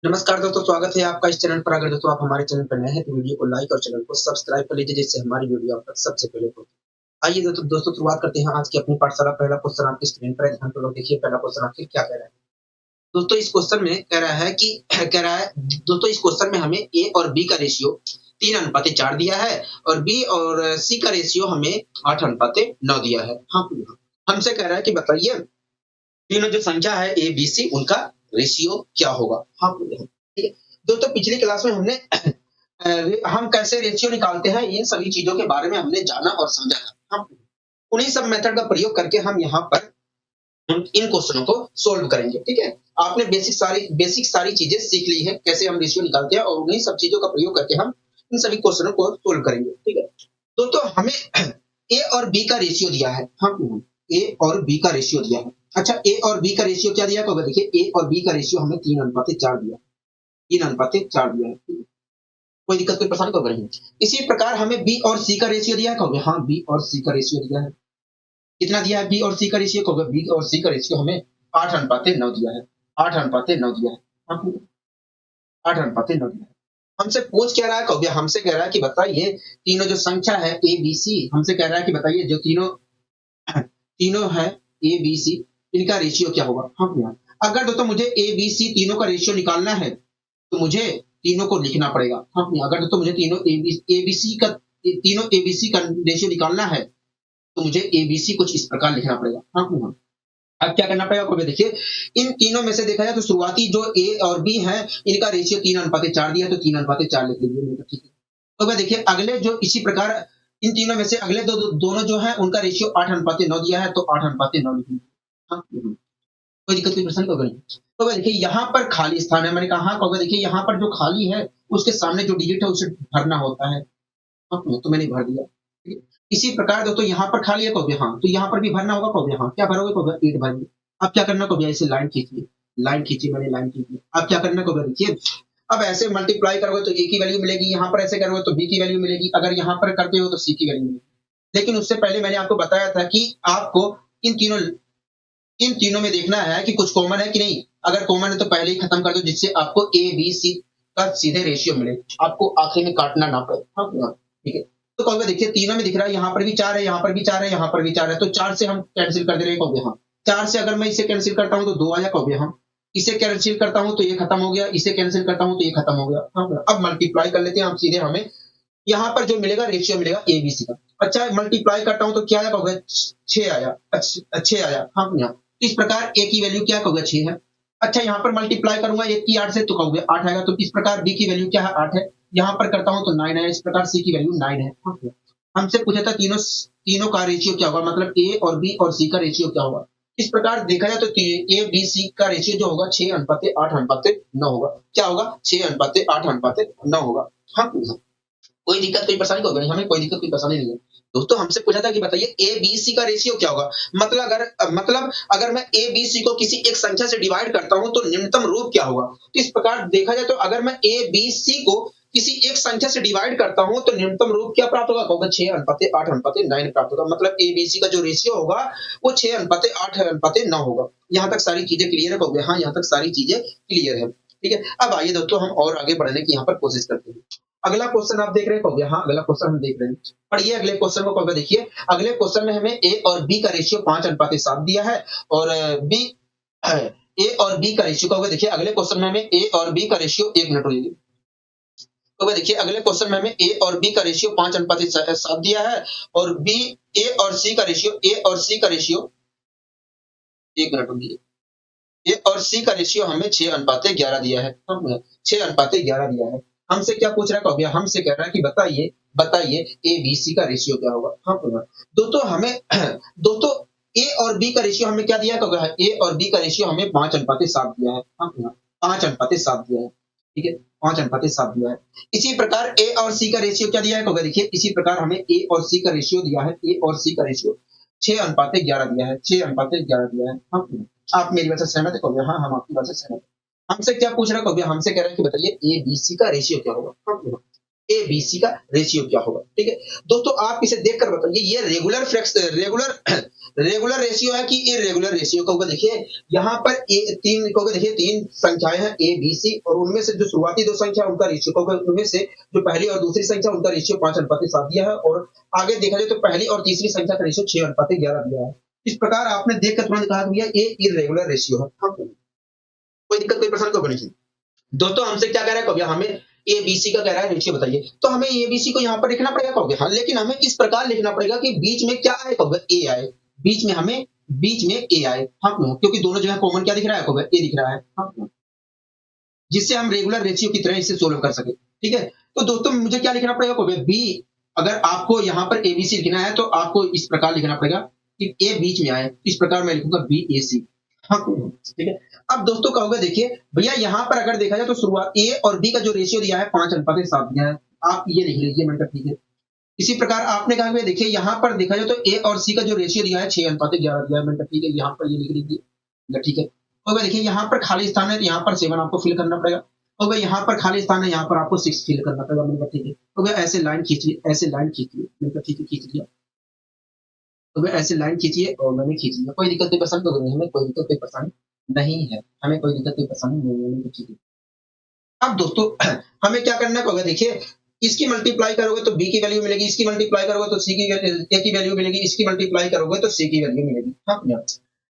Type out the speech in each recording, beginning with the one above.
नमस्कार दोस्तों, स्वागत है आपका इस चैनल पर। अगर दोस्तों आप हमारे चैनल पर नए हैं तो वीडियो को लाइक और चैनल को सब्सक्राइब कर लीजिए, जिससे हमारी वीडियो आप तक सबसे पहले पहुंचे। आइए दोस्तों शुरुआत करते हैं आज की अपनी पाठशाला। पहला क्वेश्चन आपकी स्क्रीन पर है, ध्यान पूर्वक देखिए। पहला क्वेश्चन आखिर क्या कह रहा है दोस्तों? इस क्वेश्चन में कह रहा है कि कह रहा है दोस्तों, इस क्वेश्चन में हमें ए और बी का रेशियो 3:4 दिया है और बी और सी का रेशियो हमें 8:9 दिया है। हाँ, हमसे कह रहा है कि बताइए तीनों जो संख्या है ए बी सी, उनका रेशियो क्या होगा। हाँ, ठीक है दोस्तों, पिछली क्लास में हमने हम कैसे रेशियो निकालते हैं, इन सभी चीजों के बारे में हमने जाना और समझा है। हम उन्हीं सब मेथड का प्रयोग करके हम यहाँ पर हम इन क्वेश्चनों को सोल्व करेंगे। ठीक है, आपने बेसिक सारी चीजें सीख ली है, कैसे हम रेशियो निकालते हैं, और उन्हीं सब चीजों का प्रयोग करके हम इन सभी क्वेश्चनों को सोल्व करेंगे। ठीक है दोस्तों, हमें ए और बी का रेशियो दिया है। हम ए और बी का रेशियो दिया है। अच्छा, ए और बी का रेशियो क्या दिया है? देखिए, ए और बी का रेशियो हमें 3:4 दिया, 3:4 दिया है। कोई दिक्कत, कोई परेशानी तो नहीं। इसी प्रकार हमें बी और सी का रेशियो दिया है। कहोगे हाँ, बी और सी का रेशियो दिया है। कितना दिया है बी और सी का रेशियो? कहोगे बी और सी का रेशियो हमें 8:9 दिया है। 8:9 दिया है। हाँ, 8:9 दिया है। हमसे पूछ क्या रहा है? कहोगे हमसे कह रहा है कि बताइए तीनों जो संख्या है ए बी सी, हमसे कह रहा है कि बताइए जो तीनों तीनों है ए बी सी, इनका रेशियो क्या होगा। हाँ, अगर दोस्तों मुझे ए बी सी तीनों का रेशियो निकालना है तो मुझे तीनों को लिखना पड़ेगा। हाँ, अगर तो मुझे तीनों एबीसी का तीनों एबीसी का रेशियो निकालना है तो मुझे एबीसी कुछ इस प्रकार लिखना पड़ेगा। हाँ, हाँ। अब क्या करना पड़ेगा? को देखिए, इन तीनों में से देखा जाए तो शुरुआती जो ए और बी है, इनका रेशियो 3:4 दिया, तो 3:4 लिख लीजिए। ठीक है, तो भाई देखिए, अगले जो इसी प्रकार इन तीनों में से अगले दोनों जो है, उनका रेशियो 8:9 दिया है, तो 8:9 लिख लीजिए। हाँ, कोई दिक्कत, कोई प्रश्न होगा नहीं। तो भाई देखिए, यहाँ पर खाली स्थान है। मैंने कहा कहोगे देखिए, यहाँ पर जो खाली है उसके सामने जो डिजिट है उसे भरना होता है। हाँ, तो मैंने भर दिया। ठीक है? इसी प्रकार दोस्तों यहाँ पर खाली है, कहोगे हाँ, तो यहाँ पर भी भरना होगा। कहोगे हाँ, क्या भरोगे? कहोगे 8 भरेंगे। अब क्या करना? कहोगे ऐसे लाइन खींचिए, लाइन खींची, मैंने लाइन खींची। अब क्या करना? कहोगे देखिए, अब ऐसे मल्टीप्लाई करोगे तो ए की वैल्यू मिलेगी, यहाँ पर ऐसे करोगे तो बी की वैल्यू मिलेगी, अगर यहाँ पर करते हो तो सी की वैल्यू मिलेगी। लेकिन उससे पहले मैंने आपको बताया था कि आपको इन तीनों इन तीनों में देखना है कि कुछ कॉमन है कि नहीं। अगर कॉमन है तो पहले ही खत्म कर दो, जिससे आपको ए बी सी का सीधे रेशियो मिले, आपको आखिर में काटना ना पड़े। हाँ, हाँ, ठीक है। तो कहोगे देखिए, तीनों में दिख रहा है, यहाँ पर भी 4 है, यहाँ पर भी 4 है, यहाँ पर भी 4 है, तो 4 से हम कैंसिल कर दे रहे हैं। कहोगे हाँ, 4 से अगर मैं इसे कैंसिल करता हूँ तो 2 आया। कहोगे हाँ, इसे कैंसिल करता हूँ तो ये खत्म हो गया, इसे कैंसिल करता हूँ तो ये खत्म हो गया। हाँ, अब मल्टीप्लाई कर लेते हैं हम सीधे, हमें यहाँ पर जो मिलेगा रेशियो मिलेगा एबीसी का। अच्छा, मल्टीप्लाई करता हूँ तो क्या आया? कहोगे 6 आया। अच्छा, 6 आया। हाँ, यहाँ इस प्रकार ए की वैल्यू क्या? कहोगे 6 है। अच्छा, यहाँ पर मल्टीप्लाई करूंगा 1 की 8 से तो कहोगे 8 आएगा। तो इस प्रकार बी की वैल्यू क्या है? 8 है। यहाँ पर करता हूँ तो 9 है। इस प्रकार सी की वैल्यू 9 है। हाँ, हमसे पूछा था तीनों तीनों का रेशियो क्या होगा, मतलब ए और बी और सी का रेशियो क्या होगा। इस प्रकार देखा जाए तो ए बी सी का रेशियो जो होगा 6:8:9 होगा। क्या होगा? 6:8:9 होगा। हाँ, कोई दिक्कत, कोई परेशानी होगा नहीं, हमें कोई दिक्कत, कोई परेशानी नहीं है। दोस्तों हमसे पूछा था कि बताइए ए बी सी का रेशियो क्या होगा। मतलब अगर मैं ए बी सी को किसी एक संख्या से डिवाइड करता हूं तो न्यूनतम रूप क्या होगा। तो इस प्रकार देखा जाए तो अगर मैं ए बी सी को किसी एक संख्या से डिवाइड करता हूं तो न्यूनतम रूप क्या प्राप्त होगा? होगा 6:8:9 प्राप्त होगा। मतलब ए बी सी का जो रेशियो होगा वो 6:8:9 होगा। यहाँ तक सारी चीजें क्लियर है? कहोगे हाँ, यहाँ तक सारी चीजें क्लियर है। ठीक है, अब आइए दोस्तों हम और आगे बढ़ने की यहाँ पर कोशिश करते हैं। अगला क्वेश्चन आप देख रहे हैं? हाँ, अगला क्वेश्चन हम देख रहे हैं। पढ़िए अगले क्वेश्चन को। कहोगे देखिए, अगले क्वेश्चन में हमें ए और बी का रेशियो 5:7 दिया है और बी ए और बी का रेशियो। कहोगे देखिए, अगले क्वेश्चन में हमें ए और बी का रेशियो, 1 मिनट रुकिए। तो देखिए, अगले क्वेश्चन में हमें ए और बी का रेशियो 5:7 दिया है और बी ए और सी का रेशियो 1 मिनट रुकिए। ए और सी का रेशियो हमें 6:11 दिया है। 6:11 दिया है। हमसे क्या पूछ रहा है? कहोगे हमसे कह रहा है कि बताइए ए बी सी का रेशियो क्या होगा। हाँ, दोस्तों हमें दोस्तों ए और बी का रेशियो हमें क्या दिया है? कहोगे ए और बी का रेशियो हमें 5:7 दिया है। हाँ, 5:7 दिया है। ठीक है, 5:7 दिया है। इसी प्रकार ए और सी का रेशियो क्या दिया है? कहोगे देखिए, इसी प्रकार हमें ए और सी का रेशियो दिया है। ए और सी का रेशियो 6:11 दिया है। 6:11 दिया है। हाँ, आप मेरी बात से सहमत है? कहोगे हाँ, हम आपकी बात से सहमत हैं। हमसे क्या पूछ रहा है? कहोगे हमसे कह रहा है कि बताइए ए बी सी का रेशियो क्या होगा। हाँ, ए बी सी का रेशियो क्या होगा। ठीक है दोस्तों, आप इसे देखकर बताइए, ये रेगुलर रेगुलर रेशियो है कि इरेगुलर रेशियो कहोगे, देखिए यहाँ पर तीन कहोगे, देखिए तीन संख्याएं हैं ए बी सी, और उनमें से जो शुरुआती दो संख्या उनका रेशियो कहोगे, उनमें से जो पहली और दूसरी संख्या उनका रेशियो 5:7 दिया है, और आगे देखा जाए तो पहली और तीसरी संख्या का रेशियो 6:11 दिया है। इस प्रकार आपने देख कर तुरंत कहा कि भैया ये इरेगुलर रेशियो है। हाँ, कोई दिक्कत, कोई प्रश्न को नहीं। दोस्तों हमसे क्या कह रहा है कहोगे, हमें एबीसी का कह रहा है रेशियो बताइए, तो हमें एबीसी को यहाँ पर लिखना पड़ेगा कहोगे, हाँ, लेकिन हमें इस प्रकार लिखना पड़ेगा कि बीच में क्या आए कहोगे, ए आए, बीच में ए आए। हाँ, क्योंकि दोनों जो है कॉमन क्या दिख रहा है कहोगे, ए दिख रहा है। हाँ, जिससे हम रेगुलर रेशियो की तरह इसे सोल्व कर सके। ठीक है, तो दोस्तों मुझे क्या लिखना पड़ेगा कहोगे, बी, अगर आपको यहाँ पर एबीसी लिखना है तो आपको इस प्रकार लिखना पड़ेगा कि ए बीच में आए, इस प्रकार मैं लिखूंगा बी ए सी। हाँ, ठीक है। अब दोस्तों कहोगे, देखिए भैया यहाँ पर अगर देखा जाए तो शुरुआत ए और बी का जो रेशियो दिया है 5:7 दिया है, आप ये लिख लीजिए, मैंने कहा ठीक है। इसी प्रकार आपने कहा देखिए यहाँ पर देखा जाए तो ए और सी का जो रेशियो दिया है 6:11 दिया है, मैंने कहा ठीक है, यहाँ पर ये लिख लीजिए, ठीक है। तो देखिए यहाँ पर खाली स्थान है तो यहाँ पर 7 आपको फिल करना पड़ेगा, तो यहाँ पर खाली स्थान है, यहाँ पर आपको 6 फिल करना पड़ेगा, मैंने कहा ठीक है। तो ऐसे लाइन खींचिए, ऐसे लाइन खींचिए, मैंने कहा ठीक है, खींच लिया। तो ऐसे लाइन खींचिए और मैंने खींच लिया, कोई दिक्कत कोई परेशानी तो नहीं, हमें कोई दिक्कत कोई परेशानी नहीं है, हमें कोई दिक्कत कोई परेशानी नहीं है, ठीक है। अब दोस्तों हमें क्या करना होगा, देखिए इसकी मल्टीप्लाई करोगे तो बी की वैल्यू मिलेगी, इसकी मल्टीप्लाई करोगे तो सी की ए की वैल्यू मिलेगी, इसकी मल्टीप्लाई करोगे तो सी की वैल्यू मिलेगी। हाँ,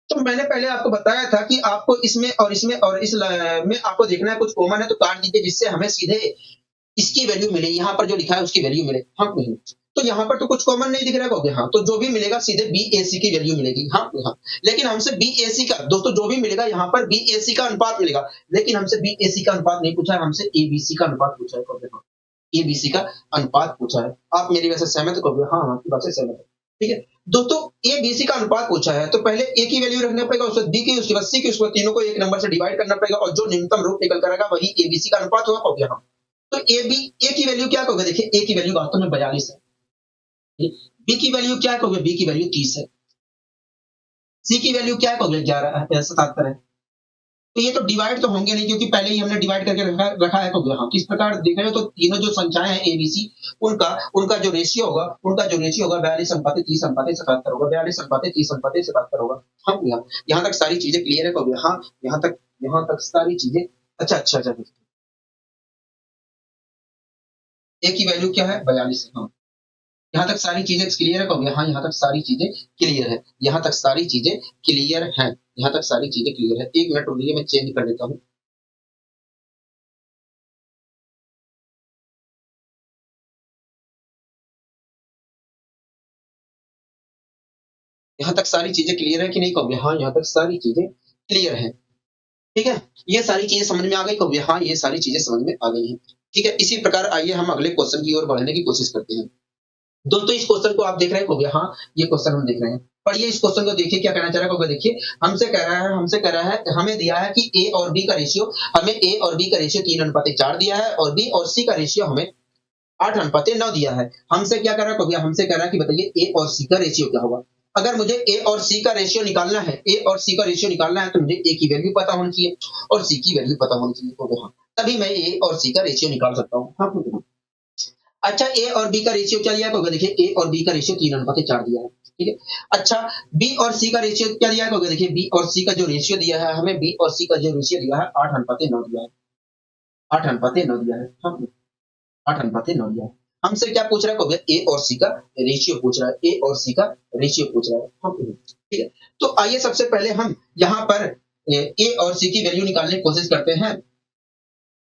तो मैंने पहले आपको बताया था कि आपको इसमें और इसमें और इस में आपको देखना है कुछ कॉमन है तो काट दीजिए, जिससे हमें सीधे इसकी वैल्यू मिले, यहाँ पर जो लिखा है उसकी वैल्यू मिले। हाँ, नहीं तो यहाँ पर तो कुछ कॉमन नहीं दिख रहा है, हाँ, तो जो भी मिलेगा सीधे बी ए सी की वैल्यू मिलेगी। हाँ, हाँ, लेकिन हमसे बी ए सी का दोस्तों जो भी मिलेगा यहाँ पर बी ए सी का अनुपात मिलेगा, लेकिन हमसे बी ए सी का अनुपात नहीं पूछा है, हमसे ए बी सी का अनुपात पूछा है, ए बी सी का अनुपात पूछा है। आप मेरी वैसे सहमत कहोगे, हाँ हाँ बात से सहमत है, ठीक है। दोस्तों ए बी सी का अनुपात पूछा है तो पहले ए की वैल्यू रखना पड़ेगा, उसके बी की, उसके बाद सी की, उसके बाद तीनों को एक नंबर से डिवाइड करना पड़ेगा, और जो न्यूनतम रूप निकल कर आएगा वही ए बी सी का अनुपात होगा, कहोगे हाँ। तो ए की वैल्यू क्या कहोगे, देखिए ए की वैल्यू वास्तव में 42 है, बी की वैल्यू क्या कहोगे, बी की वैल्यू 30 है, सी की वैल्यू क्या कहोगे 77 है। तो ये तो डिवाइड तो होंगे नहीं क्योंकि पहले ही हमने डिवाइड करके रखा है, कहोगे हाँ। किस प्रकार देखा जाए तो तीनों जो संख्याएं हैं एबीसी, उनका उनका जो रेशियो होगा 42:30:77 होगा, 42:30:77 होगा। हाँ, यहाँ तक सारी चीजें क्लियर है, कहोगे हाँ, यहाँ तक सारी चीजें। अच्छा, ए की वैल्यू क्या है 42 है, हाँ। यहाँ तक सारी चीजें क्लियर है, कहोगे हाँ, यहाँ तक सारी चीजें क्लियर है, यहाँ तक सारी चीजें क्लियर है, यहाँ तक सारी चीजें क्लियर है। 1 मिनट रुकिए, मैं चेंज कर देता हूँ। यहाँ तक सारी चीजें क्लियर है कि नहीं, कहोगे हाँ, यहाँ तक सारी चीजें क्लियर है, ठीक है। ये सारी चीजें समझ में आ गई, कहोगे हाँ, ये सारी चीजें समझ में आ गई हैं, ठीक है। इसी प्रकार आइए हम अगले क्वेश्चन की ओर बढ़ने की कोशिश करते हैं। दोस्तों इस क्वेश्चन को आप देख रहे हैं, कहोगे हाँ, ये क्वेश्चन हम देख रहे हैं, पढ़िए इस क्वेश्चन को, देखिए क्या कहना चाह रहा है, कहोगे देखिए हमसे कह रहा है हमें दिया है कि ए और बी का रेशियो, हमें ए और बी का रेशियो 3:4 दिया है, और बी और सी का रेशियो हमें 8:9 दिया है। हमसे क्या कर रहा है, कहोगे हमसे कह रहा है कि बताइए ए और सी का रेशियो क्या होगा। अगर मुझे ए और सी का रेशियो निकालना है, ए और सी का रेशियो निकालना है तो मुझे ए की वैल्यू पता होनी चाहिए और सी की वैल्यू पता होनी चाहिए, कहोगे हाँ, तभी मैं ए और सी का रेशियो निकाल सकता हूँ। हाँ, अच्छा ए और बी का रेशियो क्या दिया है, देखिए ए और बी का रेशियो 3:4 दिया है, ठीक है। अच्छा बी और सी का रेशियो क्या दिया है, देखिए बी और सी का जो रेशियो दिया है, हमें बी और सी का जो रेशियो दिया है 8:9 दिया है, 8:9 दिया है, हाँ, 8:9 दिया है। हमसे क्या पूछ रहा है, कहोगे ए और सी का रेशियो पूछ रहा है, ए और सी का रेशियो पूछ रहा है, हाँ, ठीक है। तो आइए सबसे पहले हम यहाँ पर ए और सी की वैल्यू निकालने की कोशिश करते हैं,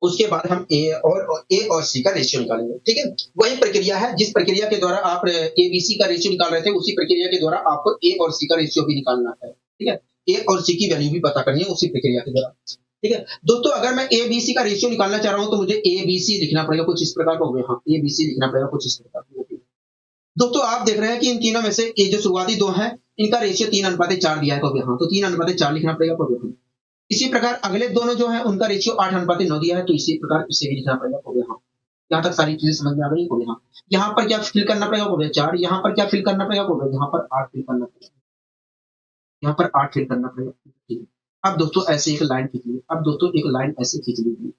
उसके बाद हम ए और सी का रेशियो निकालेंगे, ठीक है। वही प्रक्रिया है जिस प्रक्रिया के द्वारा आप ए बी सी का रेशियो निकाल रहे थे, उसी प्रक्रिया के द्वारा आपको ए और सी का रेशियो भी निकालना है, ठीक है। ए और सी की वैल्यू भी पता करनी है उसी प्रक्रिया के द्वारा, ठीक है। दोस्तों अगर मैं ए बी सी का रेशियो निकालना चाह रहा हूं तो मुझे ए बी सी लिखना पड़ेगा कुछ इस प्रकार का, हो गया हाँ, ए बी सी लिखना पड़ेगा कुछ इस प्रकार का। दोस्तों आप देख रहे हैं कि इन तीनों में से ये जो शुरुआती दो हैं इनका रेशियो 3:4 दिया है, कहोगे हाँ, तो 3:4 लिखना पड़ेगा, कहोगे हाँ। इसी प्रकार अगले दोनों जो है उनका रेशियो 8:9 दिया है, तो इसी प्रकार इसे भी लिखना पड़ेगा, कहोगे हाँ। यहाँ तक सारी चीजें समझ में आ गई, कहोगे हाँ। यहाँ पर क्या फिल करना पड़ेगा, कहोगे 4, यहाँ पर क्या फिल करना पड़ेगा, कहोगे यहाँ पर 8 फिल करना पड़ेगा, यहाँ पर 8 फिल करना पड़ेगा, ठीक है। अब दोस्तों ऐसे एक लाइन खींच लीजिए, अब दोस्तों एक लाइन ऐसे खींच लीजिए,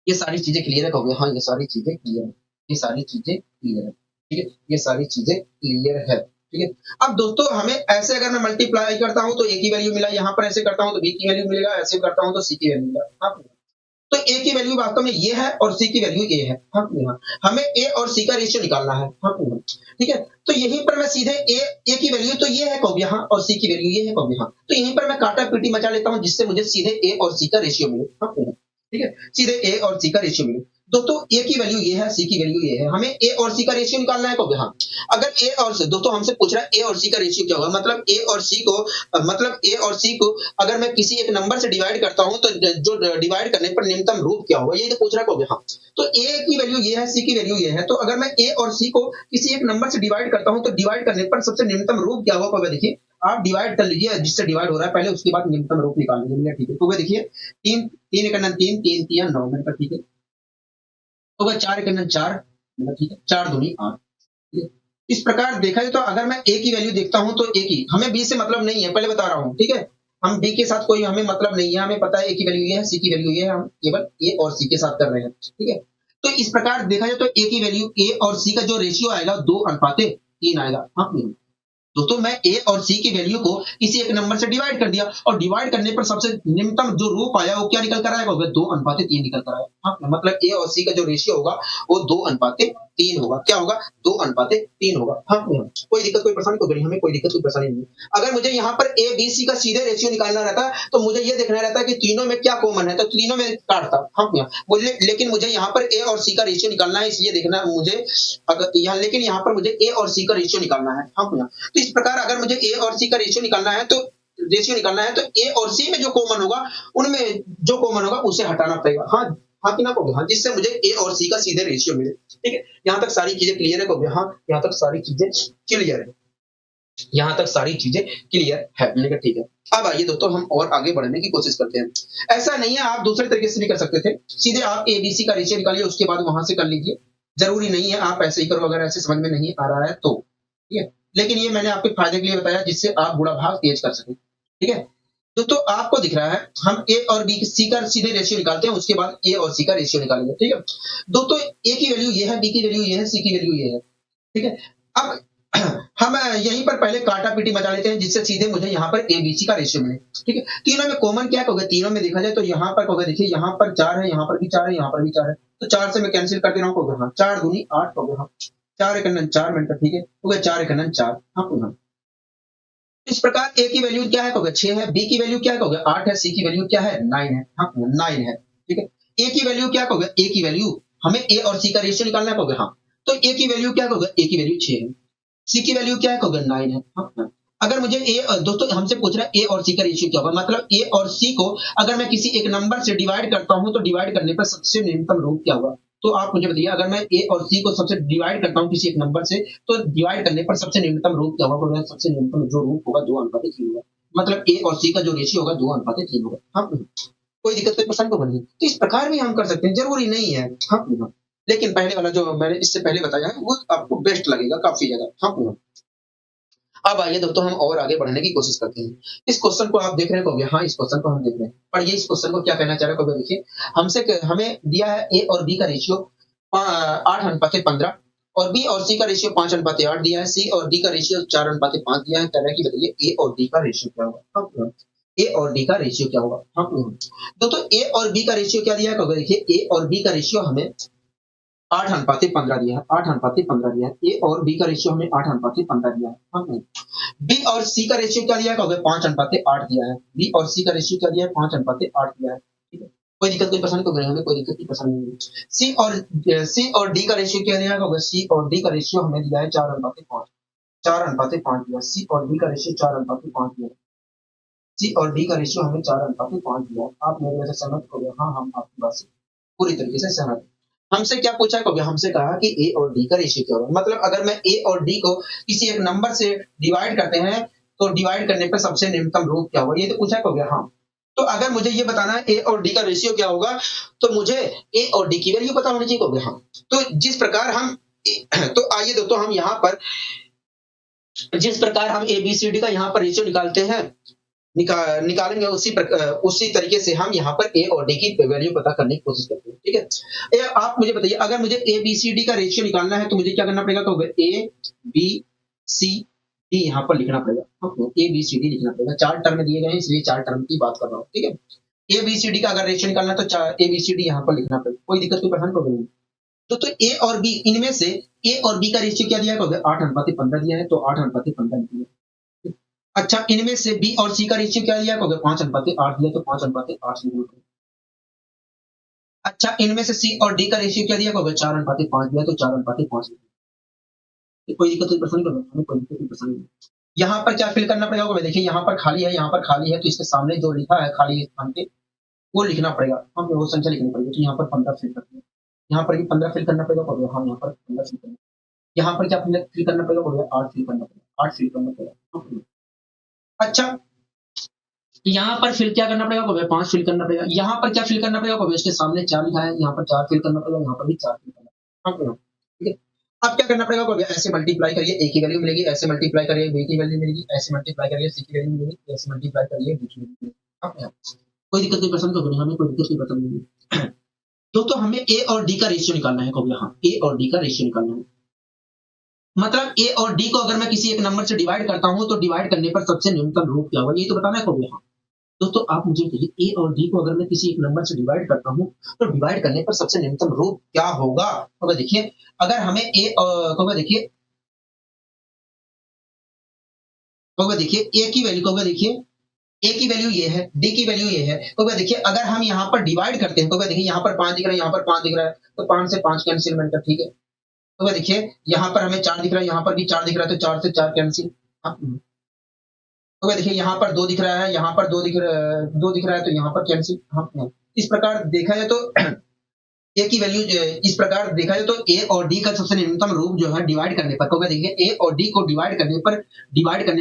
ये सारी चीजें क्लियर है, कहोगे हाँ, ये सारी चीजें क्लियर है, ये सारी चीजें क्लियर है, ठीक है, ये सारी चीजें क्लियर है। ठीक है। अब दोस्तों हमें ऐसे अगर मैं मल्टीप्लाई करता हूँ तो ए की वैल्यू मिला, यहाँ पर ऐसे करता हूँ तो बी की वैल्यू मिलेगा, ऐसे करता हूँ तो सी की वैल्यू मिला। हाँ, तो ए की वैल्यू वास्तव में ये है और सी की वैल्यू ये है। हाँ, हाँ। हमें ए और सी का रेशियो निकालना है। हाँ, हाँ। ठीक है। तो यहीं पर मैं सीधे ए की वैल्यू तो ये है कब यहाँ और सी की वैल्यू ये है कब यहाँ, तो यहीं पर मैं काटा पीटी मचा लेता हूँ जिससे मुझे सीधे ए और सी का रेशियो मिले। हाँ, हाँ। ठीक है, सीधे ए और सी का रेशियो मिले। दोस्तों ए की वैल्यू ये है, सी की वैल्यू ये है, हमें ए और सी का रेशियो निकालना है कब यहाँ। अगर ए और सी, दोस्तों हमसे पूछ रहा है ए और सी का रेशियो क्या होगा, मतलब ए और सी को अगर मैं किसी एक नंबर से डिवाइड करता हूं तो जो डिवाइड करने पर न्यूनतम रूप क्या होगा, ये तो पूछ रहा है कब यहाँ। तो ए की वैल्यू ये है, सी की वैल्यू ये है, तो अगर मैं ए और सी को किसी एक नंबर से डिवाइड करता हूं तो डिवाइड करने पर सबसे न्यूनतम रूप क्या होगा, कब देखिए आप डिवाइड कर लीजिए जिससे डिवाइड हो रहा है पहले, उसके बाद न्यूनतम रूप निकाल लीजिए। ठीक है, तो वह देखिए तीन तीन एक अनंत तीन, तीन तिया नौ मिनट, ठीक है। तो वह चार एक अनंत चार मिनट, ठीक है, चार दूनी आठ। ठीक है, इस प्रकार देखा जाए तो अगर मैं ए की वैल्यू देखता हूं तो ए की, हमें बी से मतलब नहीं है, पहले बता रहा हूं। ठीक है, हम बी के साथ कोई हमें मतलब नहीं है, हमें पता है ए की वैल्यू ये है, सी की वैल्यू ये है, हम केवल ए और सी के साथ कर रहे हैं। ठीक है, तो इस प्रकार देखा जाए तो ए की वैल्यू, ए और सी का जो रेशियो आएगा 2:3 आएगा। हाँ, दोस्तों मैं ए और सी की वैल्यू को किसी एक नंबर से डिवाइड कर दिया और डिवाइड करने पर सबसे निम्नतम जो रूप आया वो क्या निकल कर आएगा, 2:3 निकल कर आएगा। हाँ, मतलब ए और सी का जो रेशियो होगा वो 2:3 होगा। क्या होगा, 2:3 होगा। हाँ, कोई दिक्कत कोई परेशानी को, हमें कोई दिक्कत कोई परेशानी नहीं। अगर मुझे यहाँ पर ए बी सी का सीधे रेशियो निकालना रहता तो मुझे ये देखना रहता कि तीनों में क्या कॉमन है, तो तीनों में काटता। हाँ, लेकिन मुझे यहाँ पर ए और सी का रेशियो निकालना है, इसलिए देखना मुझे अगर यहाँ, लेकिन यहाँ पर मुझे ए और सी का रेशियो निकालना है। हाँ, तो इस प्रकार अगर मुझे ए और सी का रेशियो निकालना है तो ए और सी में जो कॉमन होगा, उनमें जो कॉमन होगा उसे हटाना पड़ेगा। हाँ, हाँ कि ना कहोगे, हाँ, जिससे मुझे ए और सी का सीधे रेशियो मिले। ठीक है, यहाँ तक सारी चीजें क्लियर है कहोगे, हाँ यहाँ तक सारी चीजें क्लियर है, यहाँ तक सारी चीजें क्लियर है। मैंने कहा ठीक है। अब आइए दोस्तों हम और आगे बढ़ने की कोशिश करते हैं। ऐसा नहीं है, आप दूसरे तरीके से भी कर सकते थे, सीधे आप ए बी सी का रेशियो निकालिए, उसके बाद वहां से कर लीजिए। जरूरी नहीं है आप ऐसे ही करो, अगर ऐसे समझ में नहीं आ रहा है तो। ठीक है, लेकिन ये मैंने आपके फायदे के लिए बताया जिससे आप गुणा भाग तेज कर सकें। ठीक है, दोस्तों आपको दिख रहा है हम ए और बी सी का सीधे रेशियो निकालते हैं, उसके बाद ए और सी का रेशियो निकालेंगे। ठीक है, दोस्तों ए की वैल्यू ये है, बी की वैल्यू ये है, सी की वैल्यू ये है। ठीक है, अब हम यहीं पर पहले काटा पीटी मचा लेते हैं जिससे सीधे मुझे यहाँ पर ए बी सी का रेशियो मिले। ठीक है, तीनों में कॉमन क्या होगा, तीनों में देखा जाए तो यहाँ पर होगा, देखिए यहाँ पर 4 है, यहाँ पर भी 4 है, यहाँ पर भी 4 है, तो 4 से मैं कैंसिल कर दे रहा हूँ, हाँ 4 दूनी 8 हो गया, 4 एक अनंत 4 मिनट, ठीक है, हो गया 4 एक अनंत 4। हाँ, इस प्रकार ए की वैल्यू क्या है, कहोगे 6 है, बी की वैल्यू क्या कहोगे 8 है, सी की वैल्यू क्या है 9 है। हाँ, 9 है। ठीक है, ए की वैल्यू क्या कहोगे, ए की वैल्यू हमें ए और सी का रेशियो निकालना है, कहोगे हाँ, तो ए की वैल्यू क्या कहोगे, ए की वैल्यू 6 है, सी की वैल्यू क्या है कहोगे 9 है। हाँ, हाँ। अगर मुझे दोस्तों हमसे पूछ रहा है ए और सी का रेशियो क्या होगा, मतलब ए और सी को अगर मैं किसी एक नंबर से डिवाइड करता हूं तो डिवाइड करने पर सबसे न्यूनतम रूप क्या होगा। तो आप मुझे बताइए, अगर मैं ए और सी को सबसे डिवाइड करता हूं किसी एक नंबर से तो डिवाइड करने पर सबसे न्यूनतम रूप क्या होगा, सबसे न्यूनतम जो रूप होगा 2:3 होगा, मतलब ए और सी का जो रेशियो होगा 2:3 होगा। हाँ, कोई दिक्कत कोई पसंद को बनी, तो इस प्रकार भी हम कर सकते हैं, जरूरी नहीं है। हाँ, लेकिन पहले वाला जो मैंने इससे पहले बताया है वो आपको बेस्ट लगेगा काफी ज्यादा। हाँ, अब आइए दोस्तों हम और आगे बढ़ने की कोशिश करते हैं। इस क्वेश्चन को आप देख रहे हो, हाँ इस क्वेश्चन को हम देख रहे हैं, पर ये इस क्वेश्चन को क्या कहना चाह रहा है, देखिए हमें दिया है ए और बी का रेशियो 8:15 और बी और सी का रेशियो 5:8 दिया है, सी और डी का रेशियो 4:5 दिया है। तरह की बताइए ए और डी का रेशियो क्या होगा। हाँ, ए और डी का रेशियो क्या होगा। हाँ, दोस्तों ए और बी का रेशियो क्या दिया है, देखिए ए और बी का रेशियो हमें 8:15 दिया है, 8:15 दिया है, ए और बी का रेशियो हमें 8:15 दिया है। हाँ, बी और सी का रेशियो क्या दिया है, 5:8 दिया है, बी और सी का रेशियो क्या दिया है 5:8 दिया है। ठीक है, कोई दिक्कत कोई पसंद को हमें कोई दिक्कत की पसंद नहीं है। सी और डी का रेशियो क्या दिया है, सी और डी का रेशियो हमें दिया है 4:5, 4:5 दिया, सी और डी का रेशियो 4:5 दिया, सी और डी का रेशियो हमें 4:5 दिया। आप मेरे वजह से सहमत हो गए, हाँ हम आपकी बात से पूरी तरीके से सहमत हैं। हमसे क्या पूछा है, हमसे कहा कि ए और डी का रेशियो क्या होगा, मतलब अगर मैं ए और डी को किसी एक नंबर से डिवाइड करते हैं तो डिवाइड करने पर सबसे न्यूनतम रूप क्या होगा, ये तो पूछा है। हाँ, तो अगर मुझे ये बताना है ए और डी का रेशियो क्या होगा तो मुझे ए और डी की वैल्यू पता होनी चाहिए। हाँ, तो जिस प्रकार हम तो आइए दोस्तों हम यहाँ पर जिस प्रकार हम ए बी सी डी का यहाँ पर रेशियो निकालते हैं निकालेंगे उसी तरीके से हम यहाँ पर ए और डी की वैल्यू पता करने की कोशिश करते हैं। ठीक है, आप मुझे बताइए, अगर मुझे ए बी सी डी का रेशियो निकालना है तो मुझे क्या करना पड़ेगा, तो ए बी सी डी यहाँ पर लिखना पड़ेगा, आपको ए बी सी डी लिखना पड़ेगा। 4 टर्म दिए गए हैं इसलिए 4 टर्म की बात कर रहा हूँ, ठीक है। ए बी सी डी का अगर रेशियो निकालना है तो ए बी सी डी यहाँ पर लिखना पड़ेगा, कोई दिक्कत कोई परेशानी प्रॉब्लम नहीं। तो ए और बी, इनमें से ए और बी का रेशियो क्या दिया है, 8:15 दिया है, तो 8:15 लिख दिया। अच्छा, इनमें से बी और सी का रेशियो क्या दिया है, 5:8 दिया, तो 5:8 लिख लो। अच्छा, इनमें से सी और डी का रेशियो क्या दिया है, 4:5 दिया, तो 4:5 लिख लो। कोई दिक्कत कोई परेशानी प्रॉब्लम, कोई दिक्कत कोई परेशानी नहीं। यहाँ पर क्या फिल करना पड़ेगा, देखिए यहाँ पर खाली है, यहाँ पर खाली है, तो इसके सामने जो लिखा है खाली स्थान पे वो लिखना पड़ेगा, हमें वो संख्या लिखनी पड़ेगी। तो यहाँ पर 15 फिल करते हैं, यहाँ पर भी 15 फिल करना पड़ेगा, और हाँ यहाँ पर 15 फिल करना, यहाँ पर क्या फिल करना पड़ेगा, 8 फिल करना पड़ेगा, 8 फिल करना पड़ेगा। अच्छा, यहाँ पर फिल क्या करना पड़ेगा, 5 फिल करना पड़ेगा। यहाँ पर क्या फिल करना पड़ेगा, इसके सामने 4 लिखा है, यहाँ पर 4 फिल करना पड़ेगा, यहाँ पर भी 4 फिल करना पड़ेगा, ठीक है। अब क्या करना पड़ेगा, ऐसे मल्टीप्लाई करिए, ए की वैल्यू मिलेगी, ऐसे मल्टीप्लाई करिए, बी की वैल्यू मिलेगी, ऐसे मल्टीप्लाई करिए, सी की वैल्यू मिलेगी, ऐसे मल्टीप्लाई करिए, डी की वैल्यू मिलेगी। कोई दिक्कत नहीं, पसंद करो, हमें कोई दिक्कत नहीं पसंद नहीं। तो हमें ए और डी का रेशियो निकालना है, कहोगे हाँ ए और डी का रेशियो निकालना है। मतलब ए और डी को अगर मैं किसी एक नंबर से डिवाइड करता हूं तो डिवाइड करने पर सबसे न्यूनतम रूप क्या होगा, ये तो बताना है, कहोगे हाँ। दोस्तों आप मुझे कहिए, ए और डी को अगर मैं किसी एक नंबर से डिवाइड करता हूं तो डिवाइड करने पर सबसे न्यूनतम रूप क्या होगा। तो देखिए, अगर हमें देखिए ए की वैल्यू देखिए, ए की वैल्यू ये है, डी की वैल्यू ये है, तो देखिए अगर हम यहाँ पर डिवाइड करते हैं तो देखिए यहाँ पर 5 दिख रहा है, यहाँ पर 5 दिख रहा है, तो 5 से 5 कैंसिल मिलकर, ठीक है। तो देखिए यहाँ पर हमें 4 दिख रहा है, यहाँ पर भी 4 दिख रहा है, तो 4 से 4 कैंसिल। तो देखिए यहाँ पर 2 दिख रहा है, यहाँ पर 2 दिख रहा है, 2 दिख रहा है, तो यहाँ पर कैंसिल। हाँ, इस प्रकार देखा जाए तो ए की वैल्यू, इस प्रकार देखा जाए तो ए और डी का सबसे न्यूनतम रूप जो है डिवाइड करने पर, क्योंकि देखिए ए और डी को डिवाइड करने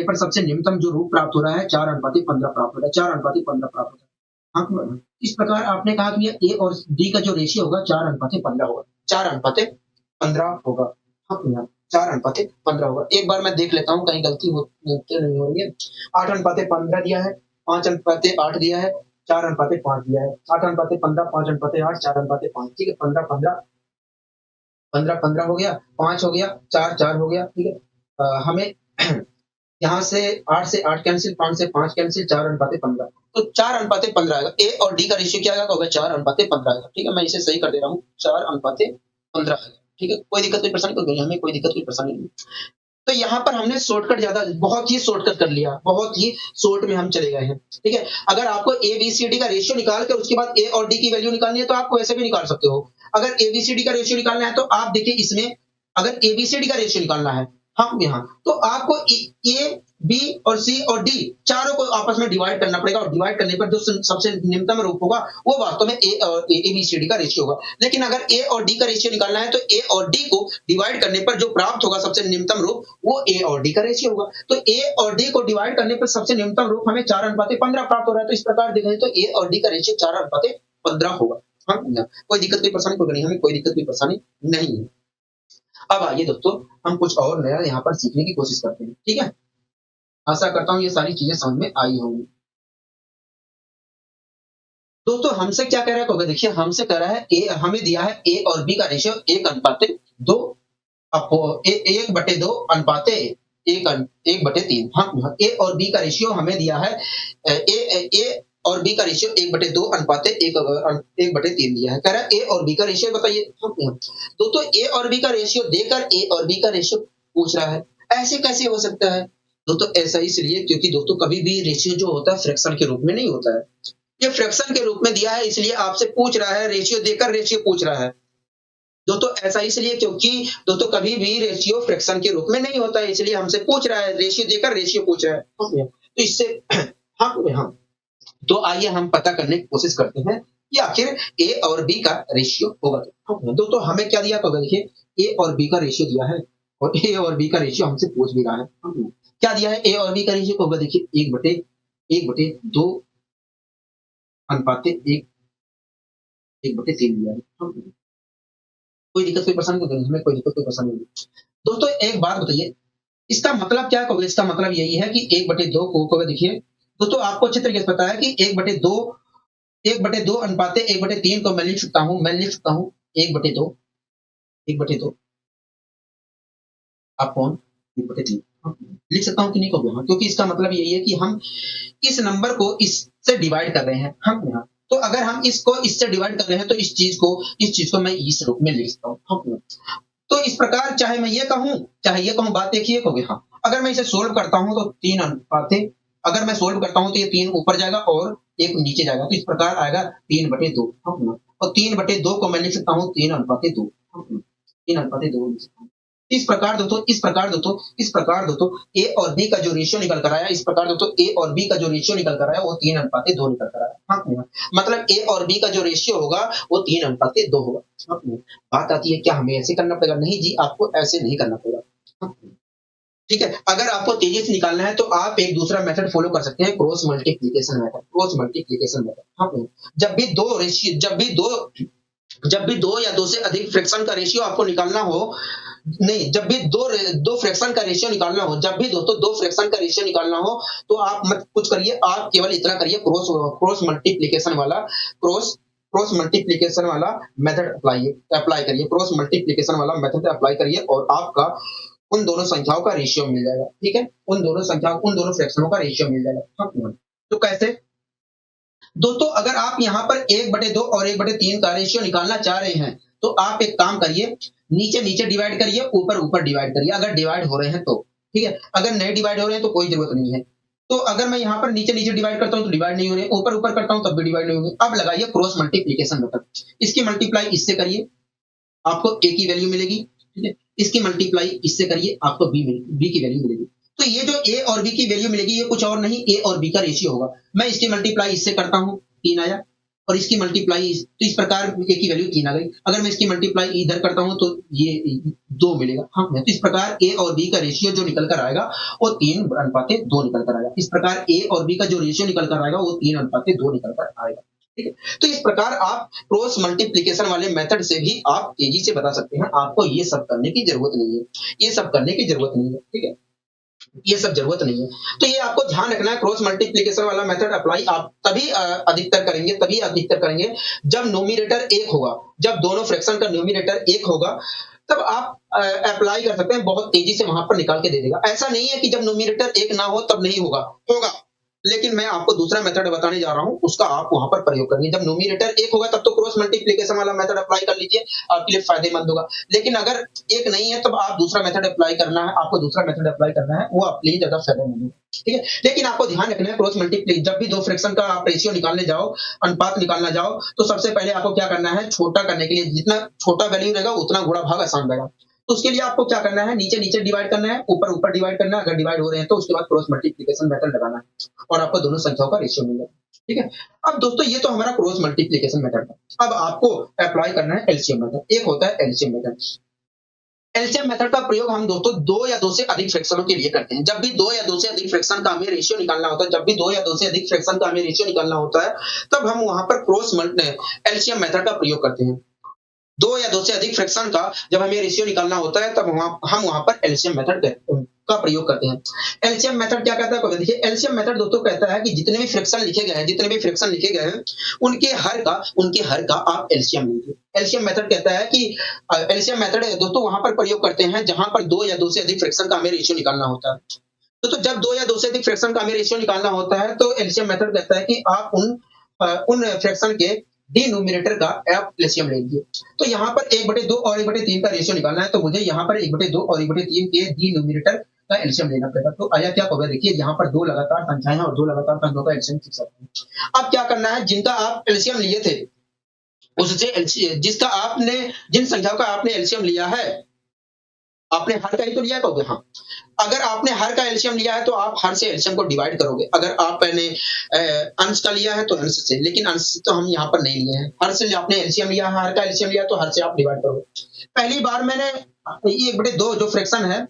पर सबसे न्यूनतम जो रूप प्राप्त हो रहा है 4:15 प्राप्त हो रहा है, 4:15 प्राप्त हो रहा है। हाँ, इस प्रकार आपने कहा कि ए और डी का जो रेशियो होगा 4:15 होगा, 4:15 होगा। हाँ, 4:15 होगा। एक बार मैं देख लेता हूँ कहीं गलती नहीं हो रही है। 8:15 दिया है, 5:8 दिया है, 4:5 दिया है, 8:15, 5:8, 4:5, ठीक है। 15 15 हो गया, 5 हो गया, 4 हो गया, ठीक है। हमें यहाँ से 8 से 8 कैंसिल, 5 से 5 कैंसिल, 4:15, तो 4:15 आएगा। ए और डी का रेशियो क्या आएगा, 4:15 आएगा, ठीक है। मैं इसे सही कर दे रहा हूँ, 4:15 आएगा, ठीक है। कोई दिक्कत कोई परेशानी कोई हमें कोई दिक्कत कोई परेशानी नहीं। तो यहाँ पर हमने शॉर्टकट बहुत ही शॉर्टकट कर लिया, बहुत ही शॉर्ट में हम चले गए हैं, ठीक है। अगर आपको ए बी सी डी का रेशियो निकाल कर उसके बाद ए और डी की वैल्यू निकालनी है तो आप वैसे भी निकाल सकते हो। अगर ए बी सी डी का रेशियो निकालना है तो आप देखिए, इसमें अगर ए बी सी डी का रेशियो निकालना है, हाँ यहाँ तो आपको ए बी और सी और डी चारों को आपस में डिवाइड करना पड़ेगा, और डिवाइड करने पर जो सबसे निम्नतम रूप होगा वो वास्तव में ए बी सी डी का रेशियो होगा। लेकिन अगर ए और डी का रेशियो निकालना है तो ए और डी को डिवाइड करने पर जो प्राप्त होगा सबसे निम्नतम रूप वो ए और डी का रेशियो होगा। तो ए और डी को डिवाइड करने पर सबसे निम्नतम रूप हमें 4:15 प्राप्त हो रहा है। तो इस प्रकार देखें तो ए और डी का रेशियो 4:15 होगा। हाँ, कोई दिक्कत कोई परेशानी कोई नहीं, हमें कोई दिक्कत कोई परेशानी नहीं है। अब आइए दोस्तों, हम कुछ और नया यहाँ पर सीखने की कोशिश करते हैं, ठीक है। आशा करता हूँ ये सारी चीजें समझ में आई होंगी। दोस्तों हमसे क्या कह रहा है, तो देखिए हमसे कह रहा है हमें दिया है ए और बी का रेशियो 1:2, 1/2 अनुपात 1/3। हाँ, ए और बी का रेशियो हमें दिया है, ए और बी का रेशियो 1/2 अनुपात 1/3 दिया है। कह रहा है ए और बी का रेशियो बताइए। दोस्तों ए और बी का रेशियो देकर ए और बी का रेशियो पूछ रहा है, ऐसे कैसे हो सकता है दोस्तों? ऐसा इसलिए क्योंकि दोस्तों कभी भी रेशियो जो होता है फ्रैक्शन के रूप में नहीं होता है। ये फ्रैक्शन के रूप में दिया है इसलिए आपसे पूछ रहा है, रेशियो देकर रेशियो पूछ रहा है। दोस्तों ऐसा इसलिए क्योंकि दोस्तों कभी भी रेशियो फ्रैक्शन के रूप में नहीं होता है, इसलिए हमसे पूछ रहा है, रेशियो देकर रेशियो पूछ रहा है। तो इससे हाँ, तो आइए हम पता करने की कोशिश करते हैं कि आखिर ए और बी का रेशियो होगा। दोस्तों हमें क्या दिया, तो देखिए ए और बी का रेशियो दिया है, और ए और बी का रेशियो हमसे पूछ भी रहा है। क्या दिया है, ए और बी का रेशियो होगा देखिए 1/2 अनुपात 1/3 दिया है। कोई दिक्कत कोई परेशानी नहीं, हमें कोई दिक्कत कोई परेशानी नहीं। दोस्तों एक बात बताइए, इसका मतलब क्या होगा? इसका मतलब यही है कि 1/2 को देखिए दोस्तों, आपको अच्छे तरीके से पता है कि 1/2 अनुपात 1/3 को मैं लिख सकता हूँ 1/2 अपॉन 1/3। लिख सकता हूँ कि नहीं कहोगे? हाँ, क्योंकि इसका मतलब यही है कि हम इस नंबर को इससे डिवाइड कर रहे हैं। हाँ, हाँ। तो अगर हम इसको इससे डिवाइड कर रहे हैं तो इस चीज को मैं इस रूप में लिख सकता हूँ। हाँ, तो इस प्रकार चाहे मैं ये कहूँ, चाहे ये कहूँ, बात एक ही है, कहोगे हाँ। अगर मैं इसे सोल्व करता हूँ तो 3 अनुपाते, अगर मैं सोल्व करता हूँ तो ये 3 ऊपर जाएगा और 1 नीचे जाएगा। तो इस प्रकार आएगा 3/2। हाँ, और 3/2 को मैं लिख सकता हूँ 3:2। हाँ, 3:2 लिख सकता हूँ। इस प्रकार दोस्तों ए और बी का जो रेशियो निकल कर आया, इस प्रकार दोस्तों ए और बी का जो रेशियो निकल कर आया वो 3:2 निकल कर आया। हाँ, हाँ। मतलब ए और बी का जो रेशियो होगा वो 3:2 होगा। हाँ, हाँ। बात आती है क्या हमें ऐसे करना पड़ेगा? नहीं जी, आपको ऐसे नहीं करना पड़ेगा। हाँ, ठीक है। अगर आपको तेजी से निकालना है तो आप एक दूसरा मेथड फॉलो कर सकते हैं, cross multiplication method. Cross multiplication method. हाँ, हाँ। जब भी दो रेशियो जब भी दो या दो से अधिक फ्रैक्शन का रेशियो आपको निकालना हो, नहीं, जब भी दो फ्रैक्शन का रेशियो निकालना हो, जब भी दोस्तों दो फ्रैक्शन का रेशियो निकालना हो, तो आप मत कुछ करिए, आप केवल इतना करिए, क्रॉस मल्टीप्लिकेशन वाला मेथड अप्लाई करिए, क्रॉस मल्टीप्लिकेशन वाला मेथड अप्लाई करिए और आपका उन दोनों संख्याओं का रेशियो मिल जाएगा। ठीक है, उन दोनों फ्रैक्शनों का रेशियो मिल जाएगा। हाँ, तो कैसे दोस्तों? अगर आप यहाँ पर 1/2 और 1/3 का रेशियो निकालना चाह रहे हैं तो आप एक काम करिए, नीचे नीचे डिवाइड करिए, ऊपर ऊपर डिवाइड करिए, अगर डिवाइड हो रहे हैं तो। ठीक है, अगर नहीं डिवाइड हो रहे हैं तो कोई जरूरत नहीं है। तो अगर मैं यहाँ पर नीचे नीचे डिवाइड करता हूँ तो डिवाइड नहीं हो रहे, ऊपर ऊपर करता हूँ तब भी डिवाइड नहीं होंगे। अब लगाइए क्रॉस मल्टीप्लीकेशन मेथड, इसकी मल्टीप्लाई इससे करिए, आपको ए की वैल्यू मिलेगी। ठीक है, इसकी मल्टीप्लाई इससे करिए, आपको बी की वैल्यू मिलेगी। तो ये जो ए और बी की वैल्यू मिलेगी ये कुछ और नहीं, ए और बी का रेशियो होगा। मैं इसकी मल्टीप्लाई इससे करता हूँ, 3 आया, और इसकी मल्टीप्लाई तो इस प्रकार ए की वैल्यू 3 आ गई। अगर मैं इसकी मल्टीप्लाई इधर करता हूँ तो ये 2 मिलेगा। हाँ, तो इस प्रकार ए और बी का रेशियो जो निकल कर आएगा वो 3:2 निकल कर आएगा। इस प्रकार ए और बी का जो रेशियो निकल कर आएगा वो 3:2 निकल कर आएगा। ठीक है, तो इस प्रकार आप क्रॉस मल्टीप्लिकेशन वाले मेथड से भी आप तेजी से बता सकते हैं। आपको ये सब करने की जरूरत नहीं है, ये सब करने की जरूरत नहीं है। ठीक है, ये सब जरूरत नहीं है। तो ये आपको ध्यान रखना है, क्रॉस मल्टीप्लिकेशन वाला मेथड अप्लाई आप तभी अधिकतर करेंगे जब नोमिनेटर 1 होगा, जब दोनों फ्रैक्शन का नोमिनेटर 1 होगा, तब आप अप्लाई कर सकते हैं, बहुत तेजी से वहां पर निकाल के दे देगा। ऐसा नहीं है कि जब नोमिनेटर 1 ना हो तब नहीं होगा, होगा। लेकिन मैं आपको दूसरा मेथड बताने जा रहा हूं, उसका आप वहां पर प्रयोग करिए। जब नोमिनेटर 1 होगा तब तो क्रॉस मल्टीप्लिकेशन वाला मेथड अप्लाई कर लीजिए, आपके लिए फायदेमंद होगा। लेकिन अगर 1 नहीं है तब आप दूसरा मेथड अप्लाई करना है, आपको दूसरा मेथड अप्लाई करना है, वो आपके लिए ज्यादा फायदेमंद होगा। ठीक है, लेकिन आपको ध्यान रखना है, क्रॉस मल्टीप्ली जब भी दो फ्रैक्शन का आप रेशियो निकालने जाओ, अनुपात निकालना जाओ, तो सबसे पहले आपको क्या करना है, छोटा करने के लिए जितना छोटा वैल्यू रहेगा उतना गुणा भाग आसान रहेगा। तो उसके लिए आपको क्या करना है, नीचे नीचे डिवाइड करना है, ऊपर ऊपर डिवाइड करना है। अगर डिवाइड हो रहे हैं तो उसके बाद क्रॉस मल्टीप्लिकेशन मेथड लगाना है और आपको दोनों संख्याओं का रेशियो मिलेगा। ठीक है, अब दोस्तों ये तो हमारा क्रॉस मल्टीप्लिकेशन मेथड था। अब आपको अप्लाई करना है एलसीएम मेथड। एक होता है एलसीएम मेथड। एलसीएम मेथड का प्रयोग हम दोस्तों 2 या 2 से अधिक फ्रैक्शनों के लिए करते हैं। जब भी 2 या 2 से अधिक फ्रैक्शन का हमें रेशियो निकालना होता है, जब भी 2 या 2 से अधिक फ्रैक्शन का हमें रेशियो निकालना होता है, तब हम वहां पर एलसीएम मेथड का प्रयोग करते हैं। 2 या 2 से अधिक फ्रैक्शन का जब हमें रेशियो निकालना होता है तब हम वहां पर एलसीएम मेथड का प्रयोग करते हैं। एलसीएम मेथड क्या कहता है? देखिए, एलसीएम मेथड दोस्तों कहता है कि जितने भी फ्रैक्शन लिखे गए हैं उनके हर का आप एलसीएम लीजिए। एलसीएम मेथड कहता है कि एलसीएम मेथड दोस्तों वहां पर प्रयोग करते हैं जहां पर 2 या 2 से अधिक फ्रैक्शन का हमें रेशियो निकालना होता है। तो जब 2 या 2 से अधिक फ्रैक्शन का हमें रेशियो निकालना होता है तो एलसीएम मेथड कहता है कि आप उन फ्रैक्शन के डिनोमिनेटर का आप एलसीएम ले लीजिए। तो यहाँ पर 1/2 और 1/3 का रेशियो निकालना है, तो मुझे यहाँ पर 1/2 और 1/3 के डिनोमिनेटर का एलसीएम लेना पड़ेगा। तो आया क्या होगा? देखिए, यहाँ पर 2 लगातार संख्याएं हैं और 2 लगातार संख्याओं का एलसीएम खींच सकते हैं। अब क्या करना है, जिनका आप एलसीएम लिए थे उससे जिसका आपने जिन संख्याओं का आपने एलसीएम लिया है, आपने हर का ही तो लिया है, हाँ। अगर आपने हर का एलसीएम लिया है तो आप हर से एलसीएम को डिवाइड करोगे। अगर आपने अंश का लिया है तो अंश से, लेकिन अंश तो हम यहाँ पर नहीं लिए हैं। हर से आपने एलसीएम लिया है, हर का एलसीएम लिया तो हर से आप डिवाइड करोगे। पहली बार मैंने ये 1/2 जो फ्रैक्शन है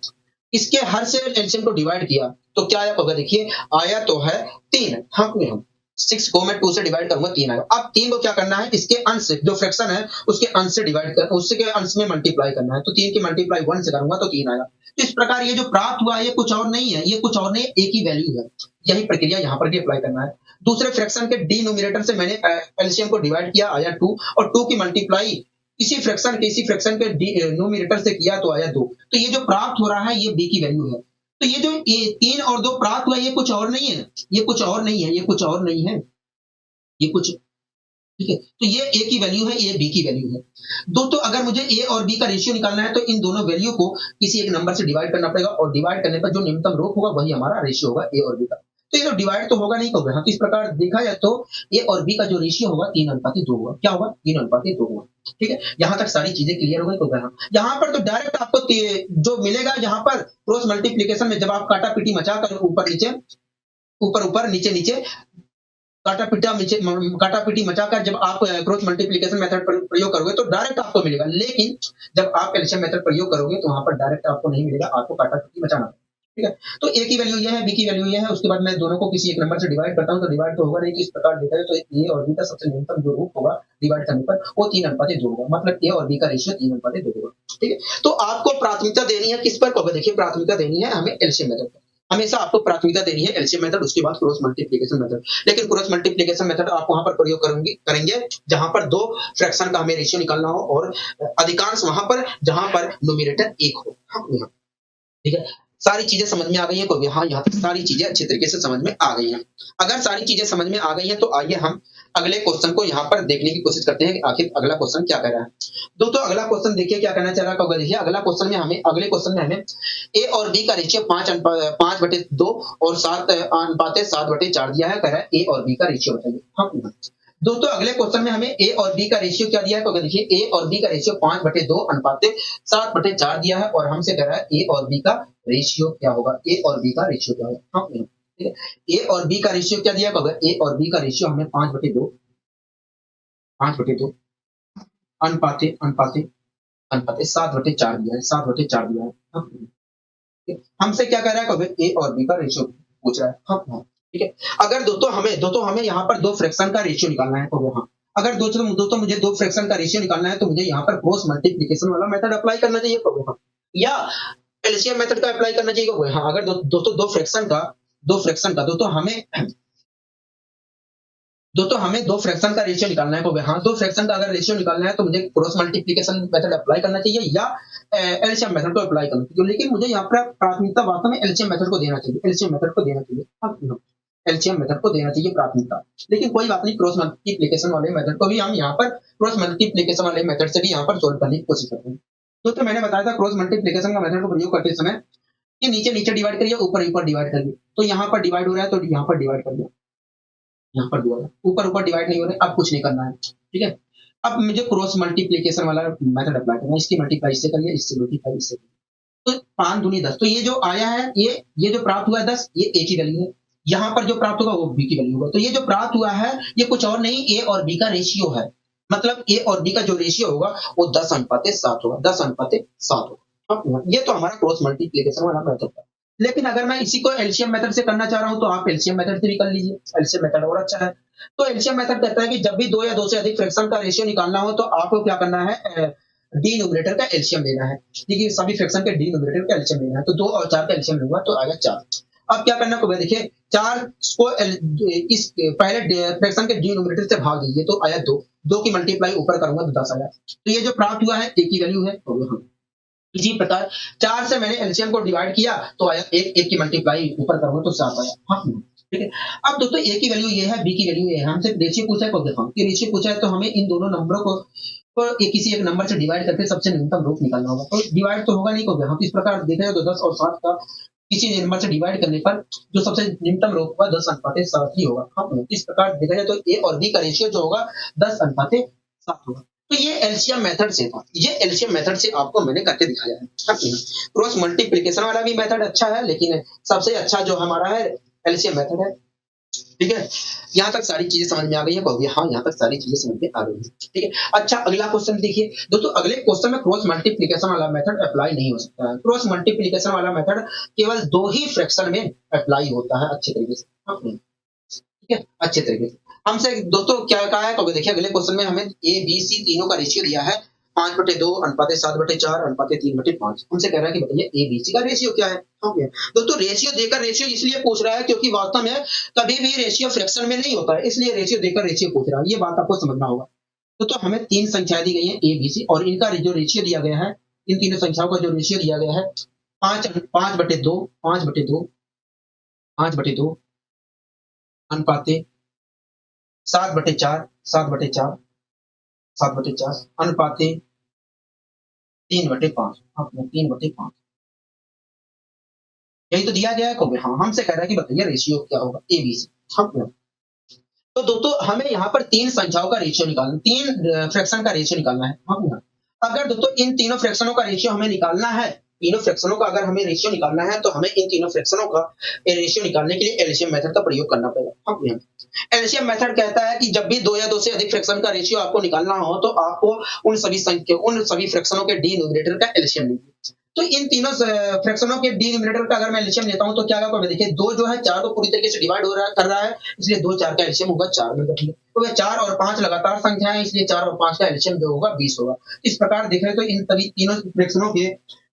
इसके हर से एलसीएम को डिवाइड किया तो क्या आया होगा? देखिए, आया तो है 3। हम 6 को मैं 2 से डिवाइड करूंगा, 3 आएगा। अब 3 को क्या करना है, इसके अंश से जो फ्रैक्शन है उसके अंश से डिवाइड कर, उसके अंश में मल्टीप्लाई करना है। तो 3 की मल्टीप्लाई 1 से करूंगा तो 3 आएगा। तो इस प्रकार ये जो प्राप्त हुआ ये कुछ और नहीं है, ये कुछ और नहीं, एक ही वैल्यू है। यही प्रक्रिया यहाँ पर भी अप्लाई करना है। दूसरे फ्रैक्शन के डिनोमिनेटर से मैंने एलसीएम को डिवाइड किया, आया 2, और 2 की मल्टीप्लाई इसी फ्रैक्शन के नोमिनेटर से किया तो आया 2। तो ये जो प्राप्त हो रहा है ये बी की वैल्यू है। तो ये जो ये 3 और 2 प्राप्त हुआ, ये कुछ और नहीं है, ये कुछ और नहीं है, ये कुछ और नहीं है, ये कुछ ठीक है। तो ये ए की वैल्यू है, ये बी की वैल्यू है। दोस्तों अगर मुझे ए और बी का रेशियो निकालना है तो इन दोनों वैल्यू को किसी एक नंबर से डिवाइड करना पड़ेगा और डिवाइड करने पर जो न्यूनतम रूप होगा वही हमारा रेशियो होगा ए और बी का। तो ये तो डिवाइड तो होगा नहीं होगा। हाँ, तो इस प्रकार देखा जाए तो ए और बी का जो रेशियो होगा 3:2 होगा। क्या होगा? 3:2 होगा। ठीक है, यहाँ तक सारी चीजें क्लियर हो गई तो हाँ, यहाँ पर तो डायरेक्ट आपको जो मिलेगा यहाँ पर क्रॉस मल्टीप्लीकेशन में जब आप काटा पीटी मचाकर ऊपर नीचे ऊपर ऊपर नीचे नीचे काटा पीटी मचाकर जब आप क्रॉस मल्टीप्लीकेशन मेथड प्रयोग करोगे तो डायरेक्ट आपको मिलेगा, लेकिन जब आप एलसीएम मेथड प्रयोग करोगे तो वहां पर डायरेक्ट आपको नहीं मिलेगा, आपको काटा पीटी मचाना है। ठीक है, तो ए की वैल्यू ये है, बी की वैल्यू ये है, उसके बाद मैं दोनों को किसी एक नंबर से डिवाइड करता हूँ तो डिवाइड तो होगा नहीं। इस प्रकार देखा जाए तो ए और बी का सबसे न्यूनतम जो रूप होगा डिवाइड करने पर वो 3:2 होगा, मतलब ए और बी का रेशियो 3:2 होगा। ठीक है, तो आपको प्राथमिकता देनी है किस पर? देखिए प्राथमिकता देनी है हमें एलसीएम मेथड पर। हमेशा आपको प्राथमिकता देनी है एलसीएम मेथड, उसके बाद क्रॉस मल्टीप्लिकेशन मेथड। लेकिन क्रॉस मल्टीप्लिकेशन मेथड आप वहां पर प्रयोग करेंगे जहां पर दो फ्रैक्शन का हमें रेशियो निकालना हो और अधिकांश वहां पर जहां पर न्यूमरेटर एक हो। ठीक है, सारी चीजें समझ में आ गई है तो हाँ, यहाँ तक सारी चीजें अच्छी तरीके से समझ में आ गई हैं। अगर सारी चीजें समझ में आ गई हैं तो आइए हम अगले क्वेश्चन को यहाँ पर देखने की कोशिश करते हैं कि आखिर अगला क्वेश्चन क्या कह रहा है। दोस्तों अगला क्वेश्चन देखिए क्या कहना चाह रहा है। देखिए अगला क्वेश्चन में हमें अगले क्वेश्चन में हमें ए और बी का रेशियो 5/2 और 7:7/4 दिया है। कह रहा है ए और बी का रेशियो बताइए। हाँ, दोस्तों अगले क्वेश्चन में हमें ए और बी का रेशियो क्या दिया है। तो देखिए ए और बी का रेशियो 5/2 / 7/4 दिया है और हमसे कह रहा है ए और बी का रेशियो क्या होगा। ए और बी का रेशियो क्या होगा। हाँ, ठीक है, ए और बी का रेशियो क्या दिया है। ए और बी का रेशियो हमें 5/2 अनुपाते अनुपाते अनुपाते 7/4 दिया है। 7/4 दिया है। हाँ, हमसे क्या कह रहा है। ए और बी का रेशियो पूछ रहा है। हाँ, हाँ, ठीक है, अगर दोस्तों हमें यहाँ पर दो फ्रैक्शन का रेशियो निकालना है तो हाँ, अगर दोस्तों मुझे दो फ्रैक्शन का रेशियो निकालना है तो मुझे यहाँ पर क्रॉस मल्टीप्लिकेशन वाला मेथड अप्लाई करना चाहिए तो हाँ, या एलसीएम मेथड का अप्लाई करना चाहिए तो हाँ। अगर दोस्तों दो फ्रैक्शन का दोस्तों हमें दो फ्रैक्शन का रेशियो निकालना है तो हाँ, दो फ्रैक्शन का अगर रेशियो निकालना है तो मुझे क्रॉस मल्टीप्लिकेशन मेथड अप्लाई करना चाहिए या एलसीएम मेथड को अप्लाई करना चाहिए। लेकिन मुझे यहाँ पर प्राथमिकता वास्तव में एलसीएम मेथड को देना चाहिए। एलसीएम मेथड को देना चाहिए। एलसीएम मेथड को देना चाहिए प्राथमिकता। लेकिन कोई बात नहीं, क्रॉस मल्टीप्लिकेशन वाले मेथड को भी हम यहाँ पर क्रॉस मल्टीप्लिकेशन वाले मेथड से भी यहाँ पर सोल्व करने की कोशिश करते हैं। दोस्तों मैंने बताया था क्रॉस मल्टीप्लिकेशन का मेथड को प्रयोग करते समय कि नीचे नीचे डिवाइड करिए, ऊपर ऊपर डिवाइड करिए। तो यहाँ पर डिवाइड हो रहा है तो यहाँ पर डिवाइड करिए, यहाँ पर दिया ऊपर ऊपर डिवाइड नहीं हो रहा है। अब कुछ नहीं करना है। ठीक है, अब मुझे क्रॉस मल्टीप्लिकेशन वाला मेथड अप्लाई करना है। इसकी मल्टीप्लाई इससे करिए, इससे मल्टीप्लाई इससे करिए। तो 5 दूनी 10। तो ये जो आया है ये जो प्राप्त हुआ है 10, ये ए की वैल्यू है। यहाँ पर जो प्राप्त होगा वो बी की वैल्यू होगा। तो ये जो प्राप्त हुआ है ये कुछ और नहीं, ए और बी का रेशियो है। मतलब ए और बी का जो रेशियो होगा वो 10:7 होगा। 10:7 होगा। ये तो हमारा क्रॉस मल्टीप्लिकेशन वाला मेथड है। लेकिन अगर मैं इसी को एलसीएम मेथड से करना चाह रहा हूं तो आप एलसीएम मेथड से भी कर लीजिए। एलसीएम मेथड और अच्छा है। तो एलसीएम मेथड कहता है कि जब भी 2 या 2 से अधिक फ्रैक्शन का रेशियो निकालना हो तो आपको क्या करना है, डिनोमिनेटर का एलसीएम लेना है। देखिए सभी फ्रैक्शन के डिनोमिनेटर का एलसीएम लेना है। तो 2 और 4 का एलसीएम लूंगा तो आएगा 4। अब क्या करना होगा, देखिए 4 को इस पहले फ्रैक्शन के डिनोमिनेटर से भाग दीजिए तो आया 2। 2 की मल्टीप्लाई ऊपर करूंगा तो 10 आया। तो ये जो प्राप्त हुआ है ए की वैल्यू है। इसी प्रकार 4 से मैंने एलसीएम को डिवाइड किया तो आया 1। 1 की मल्टीप्लाई ऊपर करूंगा तो 7 आया। हाँ, ठीक है, अब दोस्तों ए की वैल्यू ये है, बी की वैल्यू ये है। हमसे रेशियो पूछा है तो देखो कि रेशियो पूछा है तो हमें इन दोनों नंबरों को किसी एक नंबर से डिवाइड करके सबसे न्यूनतम रूप निकालना होगा। तो डिवाइड तो होगा नहीं तो हम इस प्रकार देखा जाए तो 10 और 7 का किसी नंबर से डिवाइड करने पर जो सबसे न्यूनतम रूप होगा 10:7 ही होगा। हाँ, इस प्रकार देखा जाए तो ए और बी का रेशियो जो होगा 10:7 होगा। तो ये एलसीएम मेथड से था। ये एलसीएम मेथड से आपको मैंने करके दिखाया है। क्रॉस मल्टीप्लिकेशन वाला भी मेथड अच्छा है लेकिन सबसे अच्छा जो हमारा है एलसीएम मेथड है। ठीक है, यहाँ तक सारी चीजें समझ में आ गई है। हाँ, यहाँ तक सारी चीजें समझ में आ गई है। ठीक है, अच्छा अगला क्वेश्चन देखिए दोस्तों। अगले क्वेश्चन में क्रॉस मल्टीप्लिकेशन वाला मेथड अप्लाई नहीं हो सकता है। क्रॉस मल्टीप्लिकेशन वाला मेथड केवल 2 ही फ्रैक्शन में अप्लाई होता है अच्छे तरीके से। ठीक है, अच्छे तरीके से हमसे दोस्तों क्या कहा है तो देखिए अगले क्वेश्चन में हमें ए बी सी तीनों का रेशियो दिया है 5/2 अनुपाते 7/4 अनुपाते 3/5। हमसे कह रहा है कि बताइए ए बी सी का रेशियो क्या है। दोस्तों रेशियो देकर रेशियो इसलिए पूछ रहा है क्योंकि वास्तव में कभी भी रेशियो फ्रैक्शन में नहीं होता है, इसलिए रेशियो देकर रेशियो पूछ रहा है। ये बात आपको समझना होगा। तो हमें 3 संख्याएं दी गई है ए बी सी और इनका जो रेशियो दिया गया है, इन तीनों संख्याओं का जो रेशियो दिया गया है 5/2 5/2 5/2 अनुपाते 7/4 7/4 7/4 अनुपाते 3/5। हाँ, 3/5 यही तो दिया गया है कहोगे। हाँ, हमसे कह रहा है कि बताइए रेशियो क्या होगा एबीसी। हाँ, तो दोस्तों हमें यहाँ पर 3 संख्याओं का रेशियो निकालना 3 फ्रैक्शन का रेशियो निकालना है। हाँ, हाँ। अगर दोस्तों इन तीनों फ्रैक्शनों का रेशियो हमें निकालना है, तीनों फ्रैक्शनों का अगर हमें रेशियो निकालना है तो हमें इन तीनों फ्रैक्शनों का रेशियो निकालने के लिए एलसीएम मेथड का प्रयोग करना पड़ेगा। हाँ, हाँ। एलसीएम मेथड कहता है कि जब भी 2 या 2 से अधिक फ्रैक्शन का रेशियो आपको निकालना हो तो आपको उन सभी फ्रैक्शनों के डिनोमिनेटर का एलसीएम लीजिए। तो इन तीनों फ्रैक्शनों के डिनोमिनेटर का अगर मैं एलसीएम लेता हूं तो क्या होगा देखिए 2 जो है 4 को पूरी तरीके से डिवाइड हो रहा कर रहा है, इसलिए 2 4 का एलसीएम होगा 4 में रखिए। तो ये 4 और 5 लगातार संख्या है, इसलिए 4 और 5 का एलसीएम जो होगा 20 होगा। इस प्रकार देखें तो इन सभी तीनों फ्रैक्शनों के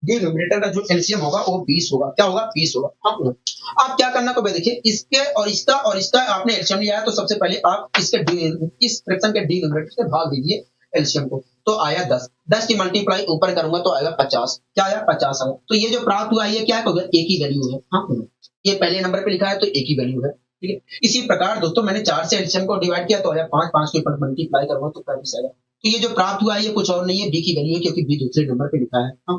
डिनोमिनेटर का जो एलसीएम होगा वो 20 होगा। क्या होगा 20 होगा। हाँ, आप क्या करना को देखिए इसके और इसका आपने एलसीएम लिया है तो सबसे पहले आप इस फ्रैक्शन के डिनोमिनेटर से भाग दीजिए एलसीएम को। तो आया 10 10 की मल्टीप्लाई ऊपर करूंगा तो आएगा 50। क्या आया 50 आया। तो ये जो प्राप्त हुआ ये क्या है एक ही वैल्यू है। हाँ, ये पहले नंबर पे लिखा है तो एक ही वैल्यू है। ठीक है। इसी प्रकार दोस्तों मैंने 4 से एलसीएम को डिवाइड किया तो आया 5 5 के ऊपर मल्टीप्लाई करूंगा तो 35 आएगा। तो ये जो प्राप्त हुआ है ये कुछ और नहीं है बी की वैल्यू है क्योंकि बी दूसरे नंबर पे लिखा है। हाँ,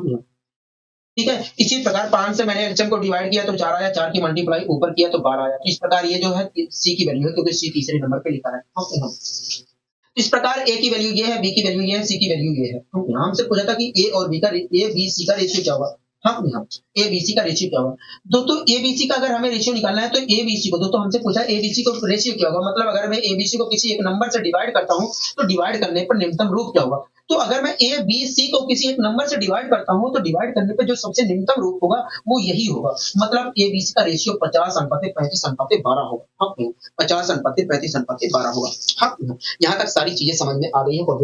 ठीक है। इसी प्रकार 5 से मैंने एलसीएम को डिवाइड किया तो 4 आया, 4 की मल्टीप्लाई ऊपर किया तो 12 आया। तो इस प्रकार ये जो है सी की वैल्यू है क्योंकि सी तीसरे नंबर पे लिखा है। हाँ, इस प्रकार ए की वैल्यू ये है, बी की वैल्यू ये है, सी की वैल्यू ये है। तो यहाँ हमसे पूछा था कि ए और बी का ए बी सी का रेशियो क्या होगा। हाँ, हाँ, ए बी सी का रेशियो क्या होगा। दोस्तों ए बी सी का अगर हमें रेशियो निकालना है तो ए बी सी को दोस्तों हमसे पूछा ए बी सी को रेशियो क्या होगा, मतलब अगर मैं ए बी सी को किसी एक नंबर से डिवाइड करता हूँ तो डिवाइड करने पर न्यूनतम रूप क्या होगा। तो अगर मैं ए बी सी को किसी एक नंबर से डिवाइड करता हूँ तो डिवाइड करने पर जो सबसे न्यूनतम रूप होगा वो यही होगा, मतलब ए बी सी का रेशियो 50:35:12 होगा। हाँ, 50:35:12 होगा। हाँ, यहाँ तक सारी चीजें समझ में आ गई है और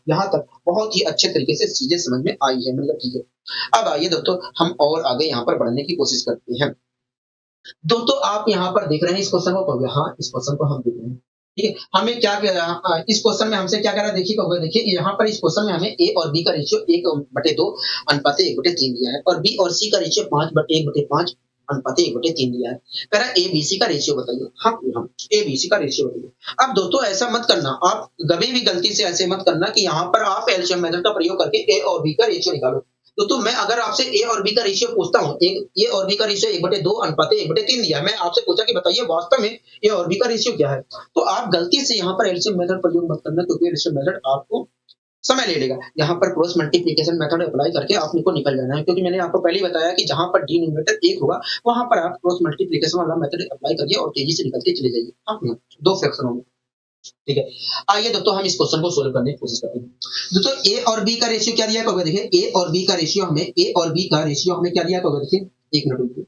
यहाँ तक बहुत ही अच्छे तरीके से चीजें समझ में आई है, मतलब ठीक है। अब आइए दोस्तों हम और आगे यहाँ पर बढ़ने की कोशिश करते हैं। दोस्तों आप यहाँ पर देख रहे हैं इस क्वेश्चन को, हाँ इस क्वेश्चन को हम देख रहे हैं। ठीक है, हमें क्या कह रहा है इस क्वेश्चन में हमसे क्या कह रहा है देखिए देखिए यहाँ पर इस क्वेश्चन में हमें ए और बी का रेशियो 1/2 अनुपात 1/3 दिया है और बी और सी का रेशियो 5/1/5 अनुपात 1/3 दिया है। कह रहा है ए बी सी का रेशियो बताइए। हम ए बी सी का रेशियो बताइए। अब दोस्तों ऐसा मत करना, आप कभी भी गलती से ऐसे मत करना कि यहाँ पर आप एलसीएम मेथड का प्रयोग करके ए और बी का रेशियो निकालो। तो मैं अगर आपसे ए और बी का रेशियो पूछता हूँ, ए और बी का रेशियो 1/2 अनुपात 1/3 दिया, मैं आपसे पूछा कि बताइए वास्तव में ए और बी का रेशियो क्या है, तो आप गलती से यहाँ पर एलसीएम मेथड प्रयोग मत करना क्योंकि एलसीएम मेथड आपको समय ले लेगा। यहाँ पर क्रॉस मल्टीप्लिकेशन मेथड अप्लाई करके आपको निकल जाना है क्योंकि मैंने आपको पहले ही बताया कि जहाँ पर डिनोमिनेटर 1 होगा वहां पर आप क्रॉस मल्टीप्लिकेशन वाला मेथड अप्लाई करिए और तेजी से निकल के चले जाइए। हाँ, 2 फ्रैक्शनों में। ठीक है, आइए दोस्तों हम इस क्वेश्चन को सोल्व करने की कोशिश करते हैं। दोस्तों ए और बी का रेशियो क्या दिया होगा देखिए, ए और बी का रेशियो हमें क्या दिया होगा देखिए, एक मिनट रुकिए।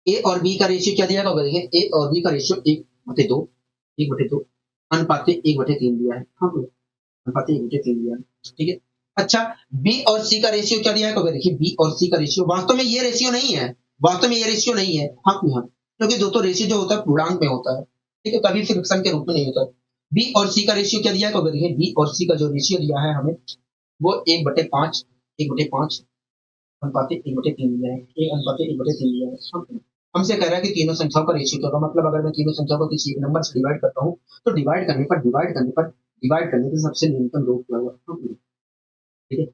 ए और बी का रेशियो क्या दिया होगा देखिए, ए और बी का रेशियो 1/2 अनुपात 1/3 दिया है। हाँ, अनुपात 1/3 दिया है। ठीक है। अच्छा, बी और सी का रेशियो क्या दिया है देखिए, बी और सी का रेशियो वास्तव में ये रेशियो नहीं है, वास्तव में ये रेशियो नहीं है। हाँ, हाँ, क्योंकि दोस्तों रेशियो जो होता है पूर्णांक में होता है। ठीक है, कभी फ्रैक्शन के रूप में नहीं होता। बी और सी का रेशियो क्या दिया है देखिए, बी और सी का जो रेशियो दिया है हमें वो 1/5 अनुपात 1/3 दिया है। 1 अनुपात 1/3 दिया है। हाँ, हमसे कह रहा है कि तीनों संख्याओं का रेशियो क्या होगा, मतलब अगर मैं तीनों संख्याओं को किसी एक नंबर से तो डिवाइड करने पर सबसे न्यूनतम रूप क्या होगा। हाँ, ठीक है।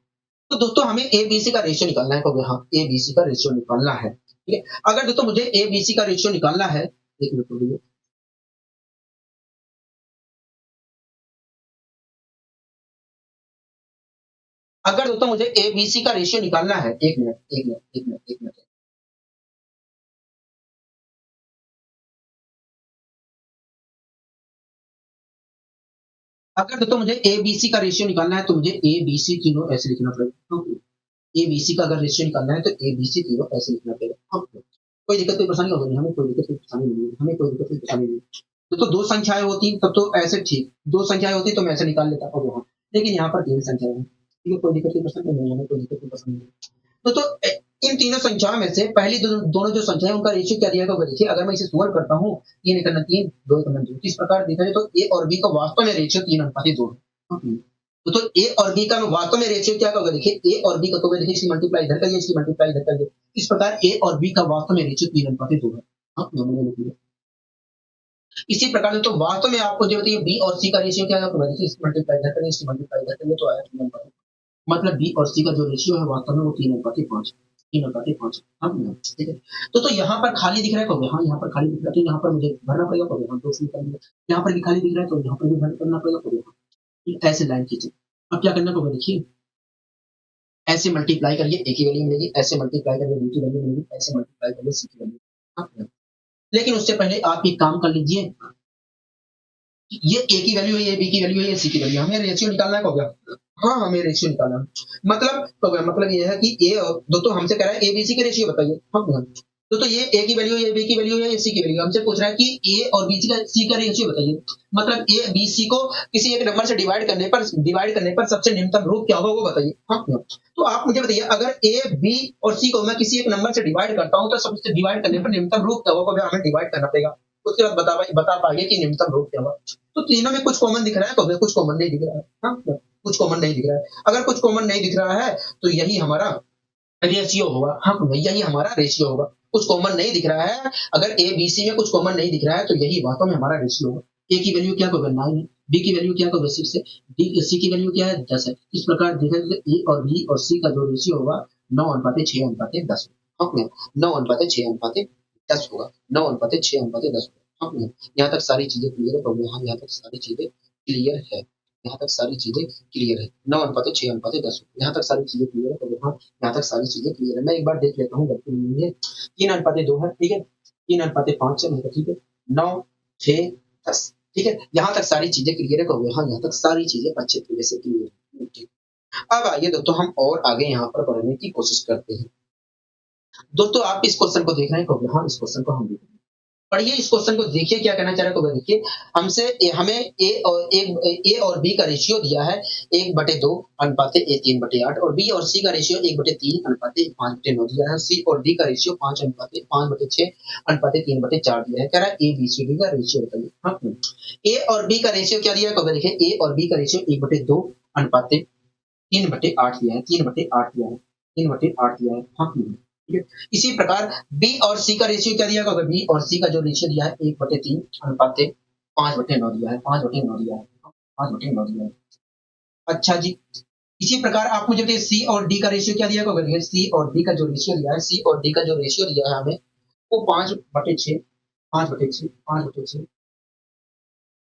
तो दोस्तों हमें एबीसी का रेशियो निकालना है कहोगे। हाँ, एबीसी का रेशियो निकालना है। ठीक है, अगर दोस्तों मुझे एबीसी का रेशियो निकालना है, एक मिनट रुकिए। अगर दोस्तों मुझे एबीसी का रेशियो निकालना है, एक मिनट। अगर दोस्तों मुझे एबीसी का रेशियो निकालना है तो मुझे एबीसी तीनों ऐसे लिखना पड़ेगा। एबीसी का अगर रेशियो निकालना है तो एबीसी तीनों ऐसे लिखना पड़ेगा। कोई दिक्कत कोई परेशानी होगी नहीं, हमें कोई दिक्कत कोई परेशानी नहीं है, हमें कोई दिक्कत कोई परेशानी नहीं है। तो 2 संख्याएँ होती तब तो ऐसे ठीक, 2 संख्याएँ होती तो मैं ऐसे निकाल लेता और वहाँ, लेकिन यहाँ पर 3 संख्याएँ हैं। ठीक है, कोई दिक्कत कोई परेशानी नहीं है, हमें कोई दिक्कत कोई परेशानी नहीं है। इन तीनों संख्याओं में से पहली दोनों जो संख्या है उनका रेशियो क्या दिया होगा देखिए, अगर मैं इसे सोल्व करता हूँ 3 1 3 2 1 2, इस प्रकार देखा जाए तो ए और बी का वास्तव में रेशियो 3 अनुपात 2 है। तो ए और बी का वास्तव में रेशियो क्या होगा, देखिए ए और बी का देखिए इसकी मल्टीप्लाई इधर करिए, इसकी मल्टीप्लाई इधर करिए। इस प्रकार ए और बी का वास्तव में रेशियो 3:2 है। हाँ, मैंने लिख दिया। इसी प्रकार से तो वास्तव में आपको जो है बी और सी का रेशियो क्या है, देखिए इसकी मल्टीप्लाई इधर करिए, इसकी मल्टीप्लाई इधर करिए तो आया 3:2। मतलब बी और सी का जो रेशियो है वास्तव में वो 3:5 है। 3:5 हाँ भैया, ठीक है। तो यहाँ पर खाली दिख रहा है, तो हाँ यहाँ पर खाली दिख रहा है, तो यहाँ पर मुझे भरना पड़ेगा, तो यहाँ 2 से निकालेंगे। यहाँ पर भी खाली दिख रहा है, तो यहाँ पर भी भरना पड़ेगा, तो यहाँ ऐसे लाइन खींचे। अब क्या करना होगा, देखिए ऐसे मल्टीप्लाई करिए, ए की वैल्यू मिलेगी, ऐसे मल्टीप्लाई करिए, बी की वैल्यू मिलेगी, ऐसे मल्टीप्लाई करिए, सी की वैल्यू। हाँ भैया। लेकिन उससे पहले आप एक काम कर लीजिए, ये ए की वैल्यू है, ये बी की वैल्यू है, ये सी की वैल्यू है, हमें रेशियो निकालना है, हो गया। हाँ, हमें रेशियो निकालना है। मतलब हो गया, मतलब ये है कि ए और दोस्तों हमसे कह रहा है ए बी सी का रेशियो बताइए। हाँ भैया। तो ये ए की वैल्यू है, ये बी की वैल्यू है, ये सी की वैल्यू है। हमसे पूछ रहा है कि ए और बी सी का रेशियो बताइए। मतलब ए बी सी को किसी एक नंबर से डिवाइड करने पर सबसे निम्नतम रूप क्या होगा वो बताइए। हाँ भैया। तो आप मुझे बताइए, अगर ए बी और सी को मैं किसी एक नंबर से डिवाइड करता हूँ तो सबसे डिवाइड करने पर निम्नतम रूप क्या होगा, हमें डिवाइड करना पड़ेगा। उसके बाद बता पाएंगे कि निम्नतम रूप क्या होगा। तो तीनों में कुछ कॉमन दिख रहा है, तो कुछ कॉमन नहीं दिख रहा है। हाँ, कुछ कॉमन नहीं दिख रहा है। अगर कुछ कॉमन नहीं दिख रहा है तो यही हमारा रेशियो होगा। हाँ, यही हमारा रेशियो होगा। कुछ कॉमन नहीं दिख रहा है, अगर ए बी सी में कुछ कॉमन नहीं दिख रहा है तो यही वास्तव में हमारा रेशियो होगा। ए की वैल्यू क्या होगा, 9 है। बी की वैल्यू क्या होगा, 6 है। डी सी की वैल्यू क्या है, 10 है। इस प्रकार देखा जाए ए और बी और सी का जो रेशियो होगा 9:6:10 होगा। हाँ, 9:6:10 होगा। 9:6:10 होगा। हाँ, यहाँ तक सारी चीजें क्लियर है, तो यहाँ तक सारी चीजें क्लियर है। यहाँ तक सारी चीजें क्लियर है। 9:6:10 यहाँ तक सारी चीजें क्लियर है, तो यहाँ तक सारी चीजें क्लियर है। मैं एक बार देख लेता हूँ, गलती नहीं है। 3:2 है, ठीक है। 3:5 है, ठीक है। 9, 6, 10, ठीक है। यहाँ तक सारी चीजें क्लियर है, तो हाँ यहाँ तक सारी चीजें अच्छे तरीके से क्लियर है, ठीक। अब आइए दोस्तों हम और आगे यहाँ पर बढ़ने की कोशिश करते हैं। दोस्तों आप इस क्वेश्चन को देख रहे हैं, तो हाँ इस क्वेश्चन को हम देख रहे हैं। पढ़िए इस क्वेश्चन को, देखिए क्या कहना चाह रहा है, तो देखिए हमसे हमें ए और बी का रेशियो दिया है 1/2 अनुपाते ए 3/8 और बी और सी का रेशियो 1/3 अनुपाते 5/9 दिया है। सी और डी का रेशियो 5/6 अनुपाते 3/4 दिया है। कह रहा है ए बी सी डी का रेशियो बताइए। हाँ, ए और बी का रेशियो क्या दिया है, देखिए ए और बी का रेशियो 1/2 अनुपाते 3/8 दिया है। 3/8 दिया है। 3/8 दिया है। हाँ, ठीक है। इसी प्रकार बी और सी का रेशियो क्या दिया होगा, बी और सी का जो रेशियो दिया है 1/3 अनुपाते 5/9 दिया है। 5/9 दिया है। 5/9 दिया है। अच्छा जी। इसी प्रकार आप मुझे बताइए सी और डी का रेशियो क्या दिया होगा, सी और डी का जो रेशियो दिया है, सी और डी का जो रेशियो दिया है हमें वो 5/6 5/6 5/6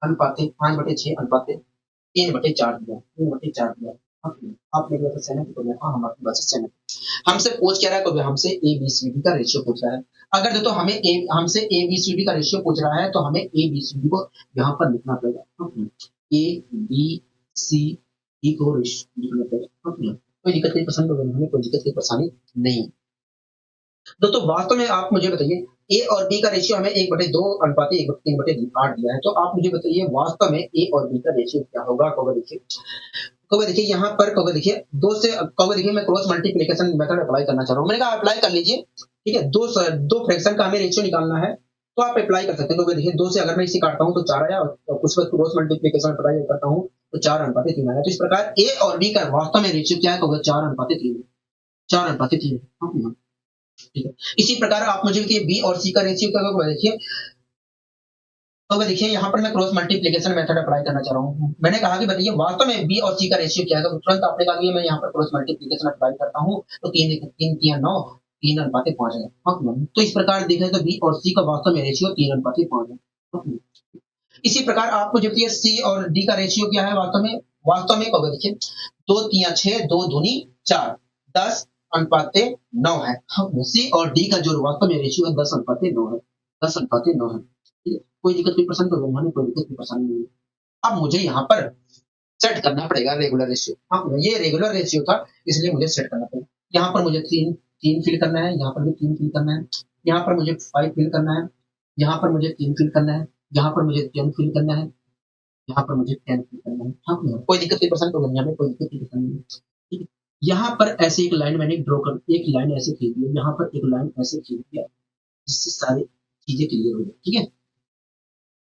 अनुपाते 5/6 अनुपाते 3/4 दिया। 3/4 दिया। हाँ, आप मेरी बात से सहमत हो, तो मैं हाँ, हम आपकी बात से सहमत हूँ। हमसे पूछ क्या रहा है, तो हमसे ए बी सी डी का रेशियो पूछ रहा है। अगर दोस्तों हमसे ए बी सी डी का रेशियो पूछ रहा है तो हमें ए बी सी डी को यहाँ पर लिखना पड़ेगा। ए बी सी डी को रेशियो लिखना पड़ेगा। कोई दिक्कत नहीं, पसंद होगा, हमें कोई दिक्कत की परेशानी नहीं। दोस्तों वास्तव में आप मुझे बताइए ए और बी का रेशियो हमें 1/2 अनुपात 1/3/8 दिया है। तो आप मुझे बताइए वास्तव में ए और बी का रेशियो क्या होगा। देखिए यहाँ पर देखिए दो से देखिए मैं क्रॉस मल्टीप्लिकेशन मेथड अप्लाई करना चाह रहा हूँ। मैंने कहा अप्लाई कर लीजिए, ठीक है। दो फ्रैक्शन का हमें रेशियो निकालना है, तो आप अप्लाई कर सकते हैं। तो देखिए 2 से अगर मैं इसे काटता हूँ तो 4 आया, और कुछ वक्त क्रॉस मल्टीप्लिकेशन अप्लाई करता हूँ तो 4:3 आया। तो इस प्रकार ए और बी का वास्तव में रेशियो क्या है, होगा 4:3। 4:3, हाँ, ठीक है। इसी प्रकार आप मुझे देखिए बी और सी का रेशियो क्या होगा, देखिए तो देखिए यहाँ पर मैं क्रॉस मल्टीप्लिकेशन मेथड अप्लाई करना चाह रहा हूँ। मैंने कहा कि बताइए वास्तव में बी और सी का रेशियो क्या है, तो तुरंत आपने कहा कि मैं यहाँ पर क्रॉस मल्टीप्लिकेशन अप्लाई करता हूँ तो 3 3 9 3:5 है। हाँ, तो इस प्रकार देखा जाए तो बी और सी का वास्तव में रेशियो 3:5 है। हाँ, इसी प्रकार आपको जब ये सी और डी का रेशियो क्या है, वास्तव में होगा देखिए 2 3 6 2 दूनी 4 10:9 है। हाँ, सी और डी का जो वास्तव में रेशियो है 10:9 है। 10:9 है, ठीक है। कोई दिक्कत की परेशानी, तो हमें कोई दिक्कत की परेशानी नहीं है। अब मुझे यहाँ पर सेट करना पड़ेगा रेगुलर रेशियो। हाँ, ये रेगुलर रेशियो था, इसलिए मुझे सेट करना पड़ेगा। यहाँ पर मुझे तीन तीन फिल करना है, यहाँ पर भी 3 फिल करना है, यहाँ पर मुझे 5 फिल करना है, यहाँ पर मुझे 3 फिल करना है, यहाँ पर मुझे 10 फिल करना है, यहाँ पर मुझे 10 फिल करना है। हाँ भैया, कोई दिक्कत की परेशानी, तो यहाँ में कोई दिक्कत की परेशानी नहीं है, ठीक है। यहाँ पर ऐसे एक लाइन मैंने ड्रॉ कर, एक लाइन ऐसे खींच दी, यहाँ पर एक लाइन ऐसे खींच दिया, जिससे सारी चीजें क्लियर हो जाए, ठीक है।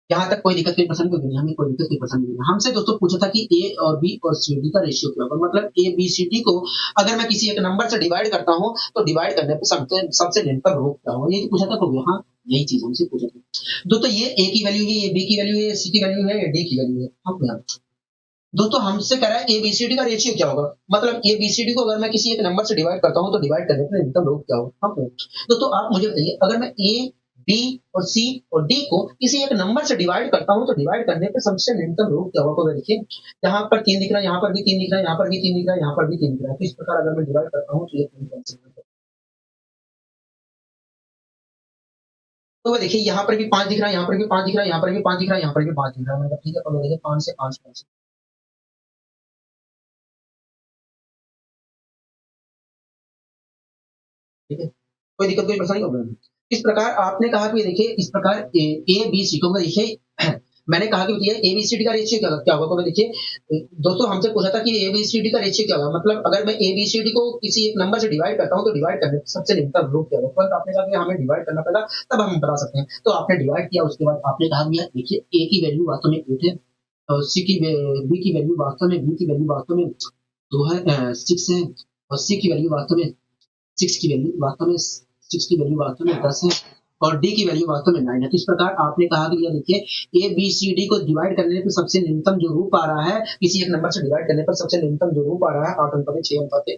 यहाँ तक कोई दिक्कत, कोई परेशानी, कोई नहीं, हमें कोई दिक्कत, कोई परेशानी नहीं है। हमसे दोस्तों पूछा था कि ए और बी और सी डी का रेशियो क्या होगा? मतलब ए, बी, सी, डी को अगर मैं किसी एक नंबर से डिवाइड करता हूँ, तो डिवाइड करने पे सबसे सबसे न्यूनतम रूप क्या होगा? यही पूछा था, तो यहाँ यही चीज़ हमसे पूछा था। दोस्तों ये ए की वैल्यू है, ये बी की वैल्यू है, ये सी की वैल्यू है, ये डी की वैल्यू है। हम यहाँ दोस्तों हमसे कह रहा है एबीसीडी का रेशियो क्या होगा? मतलब एबीसीडी को अगर मैं किसी एक नंबर से डिवाइड करता हूँ, तो डिवाइड करने पे न्यूनतम रूप क्या होगा? हाँ, दोस्तों आप मुझे बताइए, अगर मैं ए, बी और सी और डी को किसी एक नंबर से डिवाइड करता हूँ, तो डिवाइड करने पे सबसे न्यूनतम रूप क्या होगा? तो देखिए, यहाँ पर 3 दिख रहा है, यहाँ पर भी 3 दिख रहा है, यहाँ पर भी 3 दिख रहा है, यहाँ पर भी 3 दिख रहा है। तो इस प्रकार अगर मैं डिवाइड करता हूँ, तो ये 3 कैंसिल हो जाएगा। तो वो देखिए, यहाँ पर भी 5 दिख रहा है, यहाँ पर भी 5 दिख रहा है, यहाँ पर भी 5 दिख रहा है, यहाँ पर भी 5 दिख रहा है। मैंने कहा ठीक है, अब देखिए 5 से 5 कैंसिल। ठीक है? कोई दिक्कत, कोई परेशानी होगी नहीं। इस प्रकार आपने कहा कि देखिए इस प्रकार ए, बी, सी को देखिए मैंने कहा कि भैया एबीसीडी का रेशियो क्या होगा? तो देखिए दोस्तों हमसे पूछा था कि एबीसीडी का रेशियो क्या होगा? मतलब अगर मैं एबीसीडी को किसी एक नंबर से डिवाइड करता हूँ, तो डिवाइड करने पे सबसे न्यूनतम रूप क्या होगा? तुरंत आपने कहा कि हमें डिवाइड करना पड़ेगा, तब हम बता सकते हैं। तो आपने डिवाइड किया, उसके बाद आपने कहा भैया देखिए ए की वैल्यू वास्तव में 8 है, और सी की बी की वैल्यू वास्तव में, बी की वैल्यू वास्तव में 2 है, 6 है, और सी की वैल्यू वास्तव में 6 की वैल्यू वास्तव में 6 की वैल्यू वास्तव में 10 है, और डी की वैल्यू वास्तव में 9 है। तो इस प्रकार आपने कहा कि ये देखिए ए बी सी डी को डिवाइड करने पर सबसे न्यूनतम जो रूप आ रहा है, किसी एक नंबर से डिवाइड करने पर सबसे न्यूनतम जो रूप आ रहा है 8 अनुपात 6 अनुपात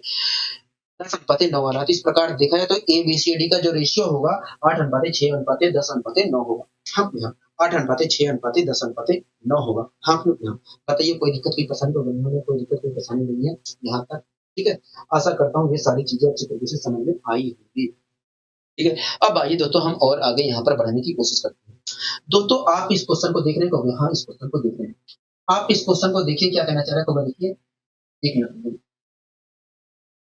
10 अनुपात 9 आ रहा है। तो इस प्रकार देखा जाए तो ए बी सी डी का जो रेशियो होगा 8 अनुपात 6 अनुपात 10 अनुपात 9 होगा। हाँ यहाँ 8 अनुपात 6 अनुपात 10 अनुपात 9 होगा। हाँ यहाँ बताइए, कोई दिक्कत, कोई परेशानी तो नहीं है, कोई दिक्कत, कोई परेशानी नहीं है यहाँ तक। ठीक है, आशा करता हूँ ये सारी चीजें अच्छी तरीके से समझ में आई होगी। ठीक है, अब आइए दोस्तों हम और आगे यहाँ पर बढ़ने की कोशिश करते हैं। दोस्तों आप इस क्वेश्चन को देख रहे हो, हाँ इस क्वेश्चन को देख रहे हैं। आप इस क्वेश्चन को देखिए क्या कहना चाह रहा है, तो देखिए एक मिनट।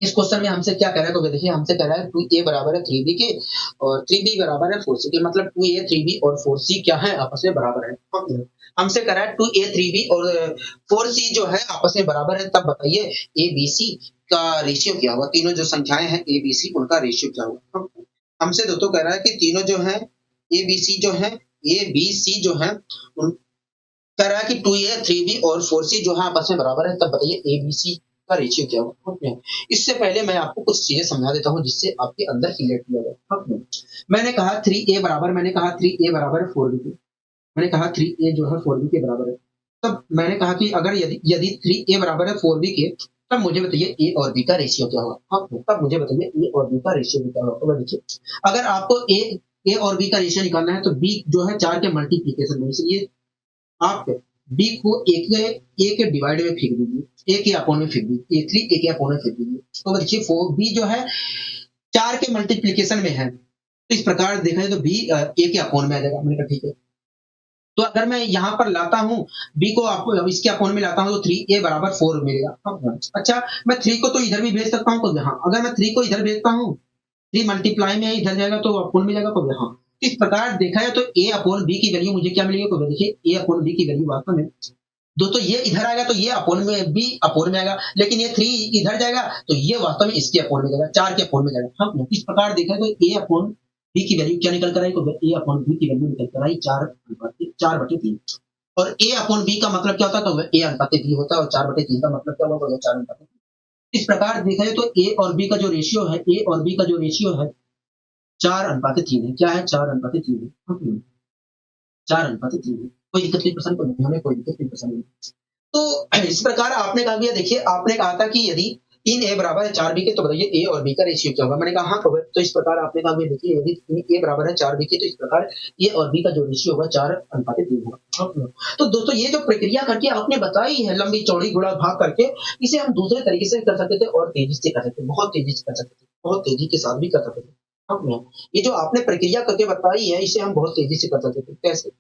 इस क्वेश्चन में हमसे क्या कह रहा है, तो देखिए हमसे कह रहा है 2a बराबर है 3b के, और 3b बराबर है 4c के। मतलब 2a 3b और 4c क्या है, आपस में बराबर है। हमसे कह रहा है 2a 3b और 4c जो है आपस में बराबर है, तब बताइए a b c का रेशियो क्या होगा? तीनों जो संख्याएं हैं a b c उनका रेशियो क्या होगा? हमसे दोस्तों कह रहा है कि तीनों जो है a b c जो है, a b c जो है उन कह रहा है कि 2a 3b और 4c जो है आपस में बराबर है, तब बताइए a b c का रेशियो क्या होगा? ओके, इससे पहले मैं आपको कुछ चीजें समझा देता हूँ, जिससे आपके अंदर क्लियरिटी आ जाए। ओके, मैंने कहा 3a बराबर है 4b के। मैंने कहा 3a जो है 4b के बराबर है। तब मैंने कहा कि अगर यदि यदि 3a बराबर है 4b के, तब मुझे बताइए a और b का रेशियो क्या होगा? हाँ, तब मुझे बताइए a और b का रेशियो क्या होगा? तो देखिए, अगर आपको a और b का रेशियो निकालना है, तो b जो है 4 के मल्टीप्लीकेशन में, इसलिए आप बी को ए के डिवाइड में फेंक दीजिए, ए के अपॉन में फेंक दीजिए, ए थ्री ए के अपॉन में फेंक दीजिए। तो देखिए फोर बी जो है 4 के मल्टीप्लीकेशन में है, तो इस प्रकार देखा जाए तो बी ए के अपॉन में आ जाएगा। मैंने कहा ठीक है, तो अगर मैं यहाँ पर लाता हूँ बी को आपको इसके अपॉन में लाता हूँ, तो 3a बराबर 4 मिलेगा। अच्छा, मैं 3 को तो इधर भी भेज सकता हूँ, तो यहाँ अगर मैं 3 को इधर भेजता हूँ, 3 मल्टीप्लाई में इधर जाएगा तो अपोन में जाएगा, तो यहाँ इस प्रकार देखा जाए तो a अपॉन बी की वैल्यू मुझे क्या मिलेगी? तो देखिए a अपॉन बी की वैल्यू वास्तव में दोस्तों ये इधर आएगा, तो ये अपोन में बी अपोन में आएगा, लेकिन ये 3 इधर जाएगा, तो ये वास्तव में इसके अपोन में जाएगा, 4 के अपोन में जाएगा। हम इस प्रकार देखा तो a अपॉन बी की वैल्यू क्या निकल कर आई? तो a अपॉन बी की वैल्यू निकल कर आई 4/3। और a अपॉन बी का मतलब क्या होता है? तो a अनुपात बी होता है, और 4/3 का मतलब क्या होगा? 4 इस प्रकार देखा जाए तो ए और बी का जो रेशियो है, ए और बी का जो रेशियो है 4/3 है। क्या है? 4/3 है। 4/3 है। कोई दिक्कत नहीं, पसंद को नहीं, हमें कोई दिक्कत नहीं, पसंद नहीं। तो इस प्रकार आपने कहा भैया देखिए, आपने कहा था कि यदि 3a बराबर है 4b के, तो बताइए a और b का रेशियो क्या होगा? मैंने कहा हाँ, तो इस प्रकार आपने कहा भैया देखिए, यदि 3a बराबर है 4b के, तो इस प्रकार a और b का जो रेशियो होगा 4/3 होगा। तो दोस्तों ये जो प्रक्रिया करके आपने बताई है, लंबी चौड़ी गुणा भाग करके, इसे हम दूसरे तरीके से कर सकते थे, और तेजी से कर सकते थे, बहुत तेजी से कर सकते थे, बहुत तेजी के साथ भी कर सकते थे। ये जो आपने प्रक्रिया करके बताई है, इसे हम बहुत तेजी से कर सकते थे। कैसे?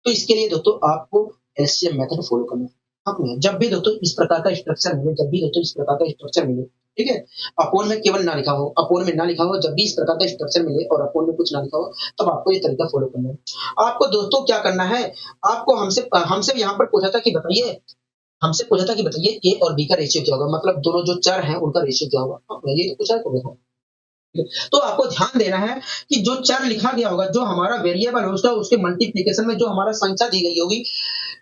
तो इसके लिए दोस्तों आपको एलसीएम मेथड फॉलो करना है। हाँ, जब भी दोस्तों इस प्रकार का स्ट्रक्चर मिले, जब भी दोस्तों इस प्रकार का स्ट्रक्चर मिले, ठीक है, अपोन में केवल ना लिखा हो, अपोन में ना लिखा हो, जब भी इस प्रकार का स्ट्रक्चर मिले और अपोन में कुछ ना लिखा हो, तब आपको ये तरीका फॉलो करना है। आपको दोस्तों क्या करना है, आपको हमसे हमसे यहाँ पर पूछा था कि बताइए, हमसे पूछा था कि बताइए ए और बी का रेशियो क्या होगा? मतलब दोनों जो चर हैं उनका रेशियो क्या होगा? ये तो पूछा है, तो देखो तो आपको ध्यान देना है कि जो चर लिखा गया होगा, जो हमारा वेरिएबल होगा, उसके मल्टीप्लिकेशन में जो हमारा संख्या दी गई होगी,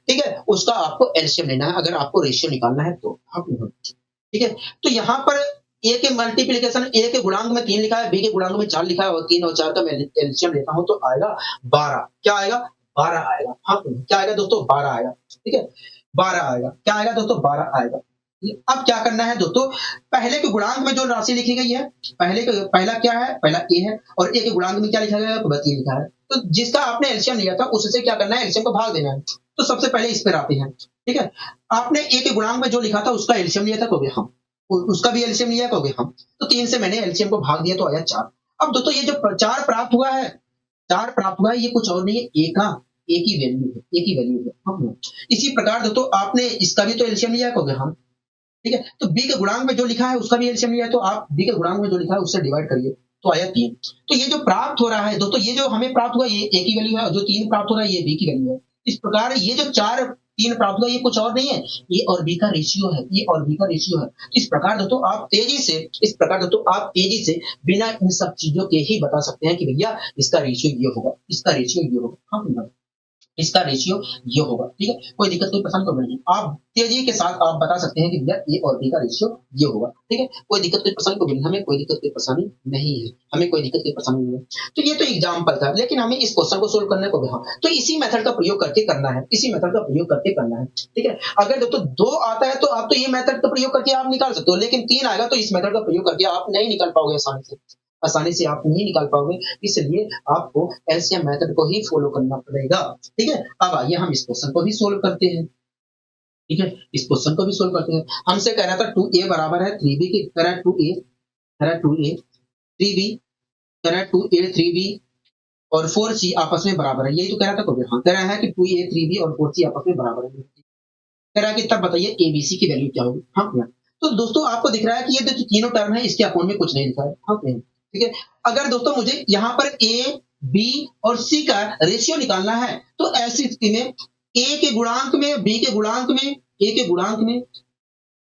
ठीक है, उसका आपको एलसीएम लेना है अगर आपको रेशियो निकालना है तो। ठीक है, तो यहाँ पर ए के मल्टीप्लिकेशन, ए के गुणांक में 3 लिखा है, बी के गुणांक में 4 लिखा है और 3 और 4 का मैं एलसीएम लेता हूं तो आएगा 12। क्या आएगा? 12 आएगा। हाँ, क्या आएगा दोस्तों? 12 आएगा। ठीक है, 12 आएगा। क्या आएगा दोस्तों? 12 आएगा। अब क्या करना है दोस्तों, पहले के गुणांक में जो राशि लिखी गई है, पहला क्या है? पहला ए है और ए के गुणांक में क्या लिखा गया है? 3 लिखा है। तो जिसका आपने एलसीएम लिया था उससे क्या करना है? एलसीएम को भाग देना है। तो सबसे पहले इस पर आते हैं। ठीक है, आपने ए के गुणांक में जो लिखा था उसका एलसीएम लिया था, कहोगे हम। उसका भी एलसीएम लिया, कहोगे हम। तो 3 से मैंने एलसीएम को भाग दिया तो आया 4। अब दोस्तों ये जो 4 प्राप्त हुआ है, 4 प्राप्त हुआ है, ये कुछ और नहीं है, ए का ए की वैल्यू है, ए की वैल्यू है। हाँ, इसी प्रकार दोस्तों आपने इसका भी तो एलसीएम लिया, कहोगे हम। ठीक है, तो बी के गुणांक में जो लिखा है उसका भी एलसीएम लिया है, तो आप बी के गुणांक में जो लिखा है उससे डिवाइड करिए तो आया 3। तो ये जो प्राप्त हो रहा है दोस्तों, ये जो हमें प्राप्त हुआ ये ए की वैल्यू है और जो 3 प्राप्त हो रहा है ये बी की वैल्यू है। इस प्रकार ये जो 4 3 प्राप्त हुआ ये कुछ और नहीं है, ये और बी का रेशियो है, ये और बी का रेशियो है। इस प्रकार दोस्तों आप तेजी से, इस प्रकार दोस्तों आप तेजी से बिना इन सब चीजों के ही बता सकते हैं कि भैया इसका रेशियो ये होगा, इसका रेशियो ये होगा। हाँ, इसका रेशियो ये होगा। ठीक है, कोई दिक्कत कोई परेशानी कोई नहीं, आप तेजी के साथ आप बता सकते हैं कि भैया ए और बी का रेशियो ये होगा। ठीक है, कोई दिक्कत कोई परेशानी कोई नहीं, हमें कोई दिक्कत कोई परेशानी नहीं है, हमें कोई दिक्कत कोई परेशानी नहीं है। तो ये तो एग्जाम्पल था, लेकिन हमें इस क्वेश्चन को सोल्व करने को भी, हाँ, तो इसी मेथड का प्रयोग करके करना है, इसी मेथड का प्रयोग करके करना है। ठीक है, अगर दोस्तों 2 आता है तो आप तो ये मेथड का प्रयोग करके आप निकाल सकते हो, लेकिन 3 आएगा तो इस मेथड का प्रयोग करके आप नहीं निकाल पाओगे, आसानी से आप नहीं निकाल पाओगे। इसलिए आपको एलसीएम मेथड को ही फॉलो करना पड़ेगा। ठीक है, अब आइए हम इस क्वेश्चन को भी सोल्व करते हैं। ठीक है, इस क्वेश्चन को भी सोल्व करते हैं। हमसे कह रहा था 2a बराबर है 3b की, कह रहा है 2a, कह रहा है 2a 3b, कह रहा है 2a 3b और 4c आपस में बराबर है। यही तो कह रहा था कभी, हाँ, कह रहा है कि 2a 3b और 4c आपस में बराबर है। कह रहा है कि तब बताइए एबीसी की वैल्यू क्या होगी। हाँ, तो दोस्तों आपको दिख रहा है कि ये जो तीनों टर्म है इसके अपोन में कुछ नहीं लिखा है। हाँ, ठीक है, अगर दोस्तों मुझे यहाँ पर ए बी और सी का रेशियो निकालना है तो ऐसी स्थिति में ए के गुणांक में, बी के गुणांक में, ए के गुणांक में,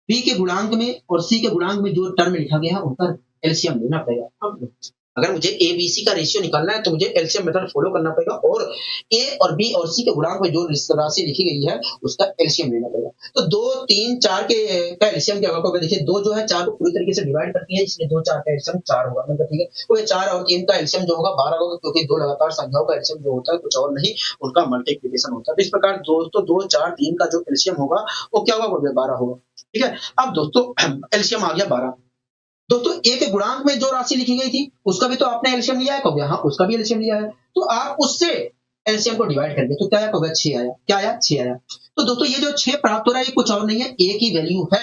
बी के गुणांक में और सी के गुणांक में जो टर्म लिखा गया है उनका एलसीएम लेना पड़ेगा। अब अगर मुझे ए बी सी का रेशियो निकालना है तो मुझे एलसीएम मेथड फॉलो करना पड़ेगा और ए और बी और सी के गुणांक में जो राशि लिखी गई है उसका एलसीएम लेना पड़ेगा। तो 2 3 4 के का एलसीएम क्या होगा? देखिए 2 जो है 4 को पूरी तरीके से डिवाइड करती है, इसलिए 2 4 का एलसीएम 4 होगा। मतलब ठीक है, तो ये 4 और 3 का एलसीएम जो होगा 12 होगा, क्योंकि 2 लगातार संख्याओं का एलसीएम जो होता है कुछ और नहीं, उनका मल्टीप्लिकेशन होता है। तो इस प्रकार दोस्तों 2 4 3 का जो एलसीएम होगा वो क्या होगा? 12 होगा। ठीक है, अब दोस्तों एलसीएम आ गया 12। दोस्तों ए के गुणांक में जो राशि लिखी गई थी उसका भी तो आपने एलसीएम लिया है, कहोगे हाँ, उसका भी एलसीएम लिया है। तो आप उससे एलसीएम को डिवाइड करके तो क्या आया? कहोगे 6 आया। क्या आया? 6 आया। तो दोस्तों ये जो 6 प्राप्त हो रहा है ये कुछ और नहीं है, ए की वैल्यू है,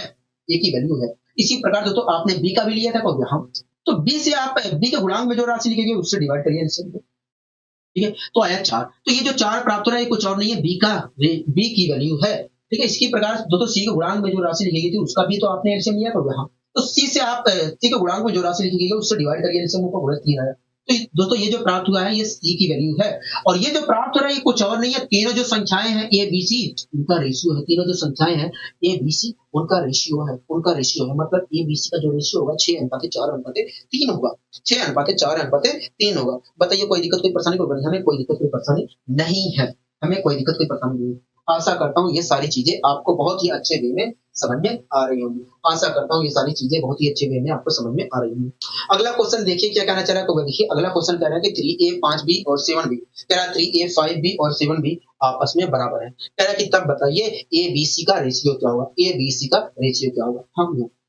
ए की वैल्यू है। इसी प्रकार दोस्तों आपने बी का भी लिया था, कहोगे हाँ। तो बी से आप बी के गुणांक में जो राशि लिखी गई उससे डिवाइड करिए एलसीएम को। ठीक है, तो आया 4। तो ये जो 4 प्राप्त हो रहा है ये कुछ और नहीं है, बी की वैल्यू है। ठीक है, इसी प्रकार दोस्तों सी के गुणांक में जो राशि लिखी गई थी उसका भी तो आपने एलसीएम लिया, कहोगे हाँ। तो सी से आप सी के गुणांक में जो राशि लिखी गई है उससे डिवाइड करिए एलसीएम को, 3 आया। तो दोस्तों ये जो प्राप्त हुआ है ये सी की वैल्यू है और ये जो प्राप्त हो रहा है ये कुछ और नहीं है, तीनों जो संख्याएं हैं ए बी सी उनका रेशियो है। तीनों जो संख्याएं हैं ए बी सी उनका रेशियो है, उनका रेशियो है। मतलब ए बी सी का जो रेशियो होगा 6:4:3 होगा, 6:4:3 होगा। बताइए कोई दिक्कत कोई परेशानी कोई नहीं? हमें कोई दिक्कत कोई परेशानी नहीं है, हमें कोई दिक्कत कोई परेशानी नहीं है। आशा करता हूँ ये सारी चीजें आपको बहुत ही अच्छे वे में समझ में आ रही होंगी। आशा करता हूँ ये सारी चीजें बहुत ही अच्छे वे में आपको समझ में आ रही होंगी। अगला क्वेश्चन देखिए क्या कहना चाह रहा है, तो देखिए अगला क्वेश्चन कह रहा है कि 3a 5b और 7b, कह रहा है 3a 5b और 7b आपस में बराबर है। कह रहा है कि तब बताइए ए बी सी का रेशियो क्या होगा, ए बी सी का रेशियो क्या होगा।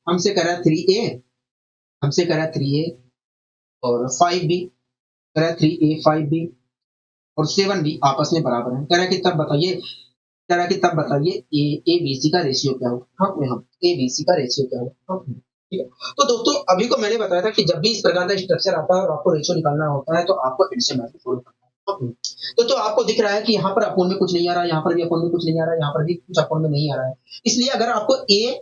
हमसे कह रहा है 3a, हमसे कह रहा है 3a और 5b, कह रहा है 3a 5b और 7b आपस में बराबर है। कह रहा है कि तब बताइए, कह रहा है कि तब बताइए ए बी सी का रेशियो क्या होगा। हम ए बी सी का रेशियो क्या होगा। ठीक है, तो दोस्तों अभी को मैंने बताया था कि जब भी इस प्रकार का स्ट्रक्चर आता है और आपको रेशियो निकालना होता है तो आपको एलसीएम मेथड फॉलो करना है। तो आपको दिख रहा है कि यहाँ पर अपोन में कुछ नहीं आ रहा है, यहाँ पर भी अपोन में कुछ नहीं आ रहा है, यहाँ पर भी कुछ अपोन में नहीं आ रहा है। इसलिए अगर आपको ए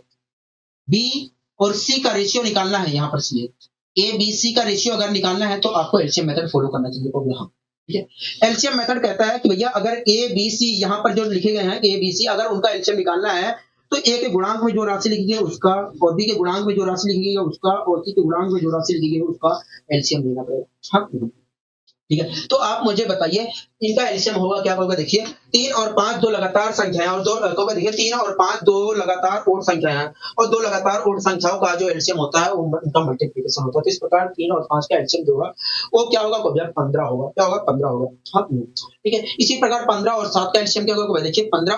बी और सी का रेशियो निकालना है, यहाँ पर सी ए बी सी का रेशियो अगर निकालना है तो आपको एलसीएम मेथड फॉलो करना चाहिए। तो यहाँ ठीक है, एलसीएम मेथड कहता है कि भैया अगर ए बी सी यहाँ पर जो लिखे गए हैं ए बी सी, अगर उनका एलसीएम निकालना है तो ए के गुणांक में जो राशि लिखी गई उसका, और बी के गुणांक में जो राशि लिखी गई है उसका, और सी के गुणांक में जो राशि लिखी गई है उसका एलसीएम लेना पड़ेगा। हाँ, ठीक है। तो आप मुझे बताइए इनका एलसीएम होगा क्या होगा? देखिए 3 और 5 दो लगातार संख्याएं, और दो देखिए 3 और 5 दो लगातार ओड संख्याएं हैं, और दो लगातार ओड संख्याओं का जो एलसीएम होता है उनका मल्टीप्लिकेशन होता है। तो इस प्रकार 3 और 5 का एलसीएम जो होगा वो क्या होगा? 15 होगा। क्या होगा? 15 होगा। हाँ, ठीक है। इसी प्रकार 15 और 7 का एलसीएम क्या होगा? देखिए 15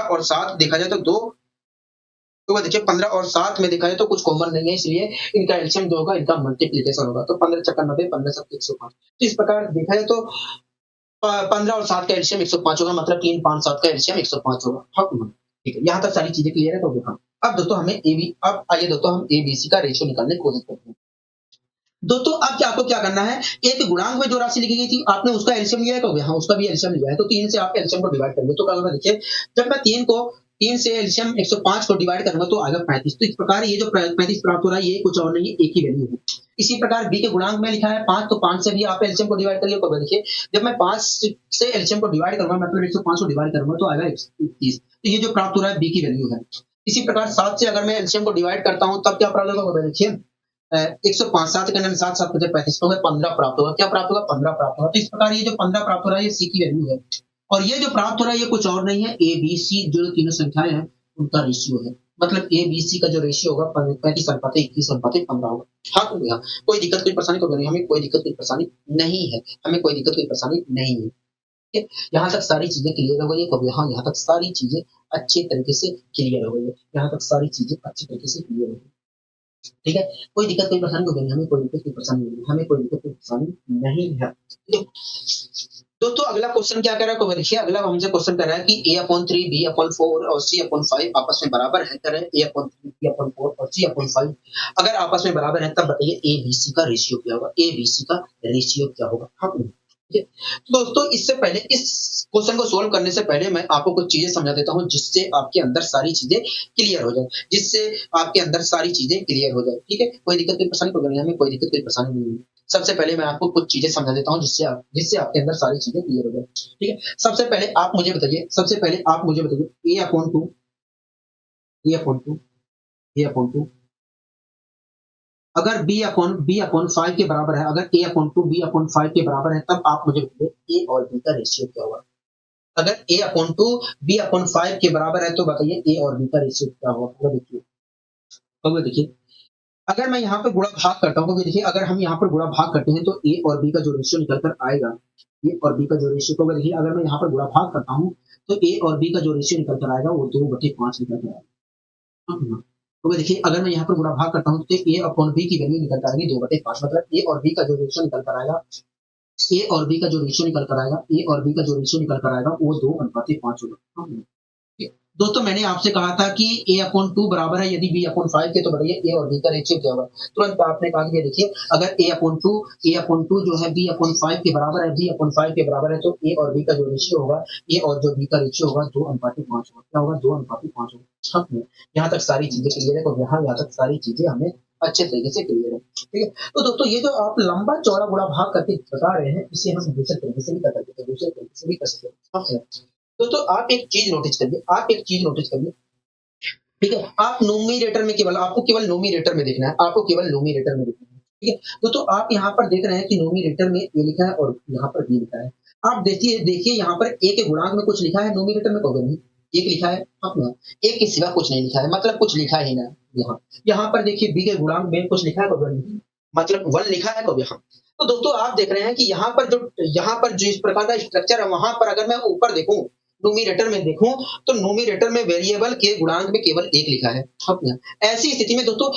और 7 देखा जाए तो दो, तो देखिए 15 और 7 में देखा जाए तो कुछ कॉमन नहीं है, इसलिए इनका एलसीएम जो होगा इनका मल्टीप्लिकेशन होगा। तो 15 चक्कर 90, 15 7 105। तो इस प्रकार देखा जाए तो 15 और 7 का एलसीएम 105 होगा, मतलब 3 5 7 का एलसीएम 105 होगा। हाँ, ठीक है। यहाँ तक सारी चीजें क्लियर है। तो हाँ, अब दोस्तों हमें अब आइए दोस्तों हम एबीसी का रेशियो निकालने की कोशिश करते हैं। दोस्तों अब क्या आपको क्या करना है? एक गुणांक में जो राशि लिखी गई थी आपने उसका एलसीएम लिया है क्या? हाँ, उसका भी एलसीएम लिया है। तो 3 से आप एलसीएम को डिवाइड करेंगे तो क्या होगा? देखिए जब मैं 3 से एलसीएम 105 को डिवाइड करूंगा तो आएगा 35। तो इस प्रकार ये जो 35 प्राप्त हो रहा है ये कुछ और नहीं है, एक ही वैल्यू है। इसी प्रकार बी के गुणांक में लिखा है 5, तो 5 से भी आप एलसीएम को डिवाइड करिए। तो देखिए जब मैं 5 से एलसीएम को डिवाइड करूंगा, मतलब 105 को डिवाइड करूंगा तो आएगा 31। तो ये जो प्राप्त हो रहा है बी की वैल्यू है। इसी प्रकार 7 से अगर मैं एलसीएम को डिवाइड करता हूं तब क्या प्राप्त होगा? देखिए 105, 7 के 7 7 35, तो 15 प्राप्त होगा। क्या प्राप्त होगा? 15 प्राप्त होगा। तो इस प्रकार ये जो 15 प्राप्त हो रहा है ये सी की वैल्यू है, और ये जो प्राप्त हो रहा है ये कुछ और नहीं है, ए बी सी जो तीनों संख्याएं हैं उनका रेशियो है। मतलब ए बी सी का जो रेशियो होगा 35:21:15 होगा। हाँ, तो यहाँ कोई दिक्कत कोई परेशानी तो नहीं, हमें कोई दिक्कत कोई परेशानी नहीं है, हमें कोई दिक्कत कोई परेशानी नहीं है। ठीक है, यहाँ तक सारी चीजें क्लियर हो गई है। तो यहाँ तक सारी चीजें अच्छे तरीके से क्लियर हो गई है। यहाँ तक सारी चीजें अच्छे तरीके से क्लियर हो गई। ठीक है, कोई दिक्कत कोई परेशानी होगी, हमें कोई दिक्कत कोई परेशानी नहीं है, हमें कोई दिक्कत कोई परेशानी नहीं है। दोस्तों अगला क्वेश्चन क्या कर रहा है? देखिए अगला हमसे क्वेश्चन कर रहा है कि a/3 b/4 और c/5 आपस में बराबर है। करें a/3 b/4 और c/5 अगर आपस में बराबर है तब बताइए ए बी सी का रेशियो क्या होगा? ए बी सी का रेशियो क्या होगा? हाँ, ठीक है। तो दोस्तों इससे पहले इस क्वेश्चन को सोल्व करने से पहले मैं आपको कुछ चीजें समझा देता हूं जिससे आपके अंदर सारी चीजें क्लियर हो जाए, जिससे आपके अंदर सारी चीजें क्लियर हो जाए। ठीक है, कोई दिक्कत कोई परेशानी तो नहीं, हमें कोई दिक्कत कोई परेशानी नहीं है। सबसे पहले मैं आपको कुछ चीजें समझा देता हूं जिससे आपके अंदर सारी चीजें क्लियर हो जाए। ठीक है, सबसे पहले आप मुझे बताइए a/2 a/2 a/2 अगर b/5 के बराबर है, अगर a/2 b/5 के बराबर है तब आप मुझे बताइए a और b का रेशियो क्या होगा? अगर a/2 b/5 के बराबर है तो बताइए a और b का रेशियो क्या होगा? देखिए अगर मैं यहाँ पर गुणा भाग करता हूँ, देखिए अगर हम यहाँ पर गुणा भाग करते हैं तो a और b का जो रेशियो निकल कर आएगा, a और b का जो रेशियो होगा, देखिए अगर मैं यहाँ पर गुणा भाग करता हूँ तो a और b का जो रेशियो निकल कर आएगा वो 2/5 निकल कर आएगा। तो देखिए अगर मैं यहाँ पर गुणा भाग करता हूँ तो a अपॉन b की वैल्यू निकल कर आएगी 2/5, मतलब a और b का जो रेशियो निकल कर आएगा, a और b का जो रेशियो निकल कर आएगा, a और b का जो रेशियो निकल कर आएगा वो 2/5 होगा। दोस्तों मैंने आपसे कहा था कि a/2 बराबर है यदि b/5 के, तो बताइए a और b का रेशियो क्या होगा? तुरंत आपने कहा कि देखिए अगर a/2 जो है b/5 के बराबर है, b/5 के बराबर है तो a और b का जो रेशियो होगा, a और जो b का रेशियो होगा 2:5 होगा। क्या होगा? 2:5 होगा। हाँ, यहाँ तक सारी चीजें क्लियर है। तो यहाँ तक सारी चीजें हमें अच्छे तरीके से क्लियर है। ठीक है, तो दोस्तों ये जो आप लंबा चौड़ा गुणा भाग करके बता रहे हैं इसे हम दूसरे तरीके से भी कर सकते हैं, दूसरे तरीके से भी कर सकते हैं। दोस्तों आप एक चीज नोटिस करिए, ठीक है, आप नोमिनेटर में आपको केवल नोमिनेटर में देखना है, ठीक है। दोस्तों आप यहाँ पर देख रहे हैं कि नोमिनेटर में ए लिखा है और यहाँ पर बी लिखा है। आप देखिए यहाँ पर ए के गुणांक में कुछ लिखा है, नोमिनेटर में कहोगे नहीं, एक लिखा है, हाँ, एक के सिवा कुछ नहीं लिखा है, मतलब कुछ लिखा ही ना। यहाँ पर देखिए बी के गुणांक में कुछ लिखा है, कहोगे मतलब 1 लिखा है, कहोगे हाँ। तो दोस्तों आप देख रहे हैं कि यहाँ पर जो इस प्रकार का स्ट्रक्चर है, वहां पर अगर मैं ऊपर देखूं, नोमिनेटर में देखूं तो नोमिनेटर में वेरिएबल के गुणांक में केवल 1 लिखा है। ऐसी स्थिति में दोस्तों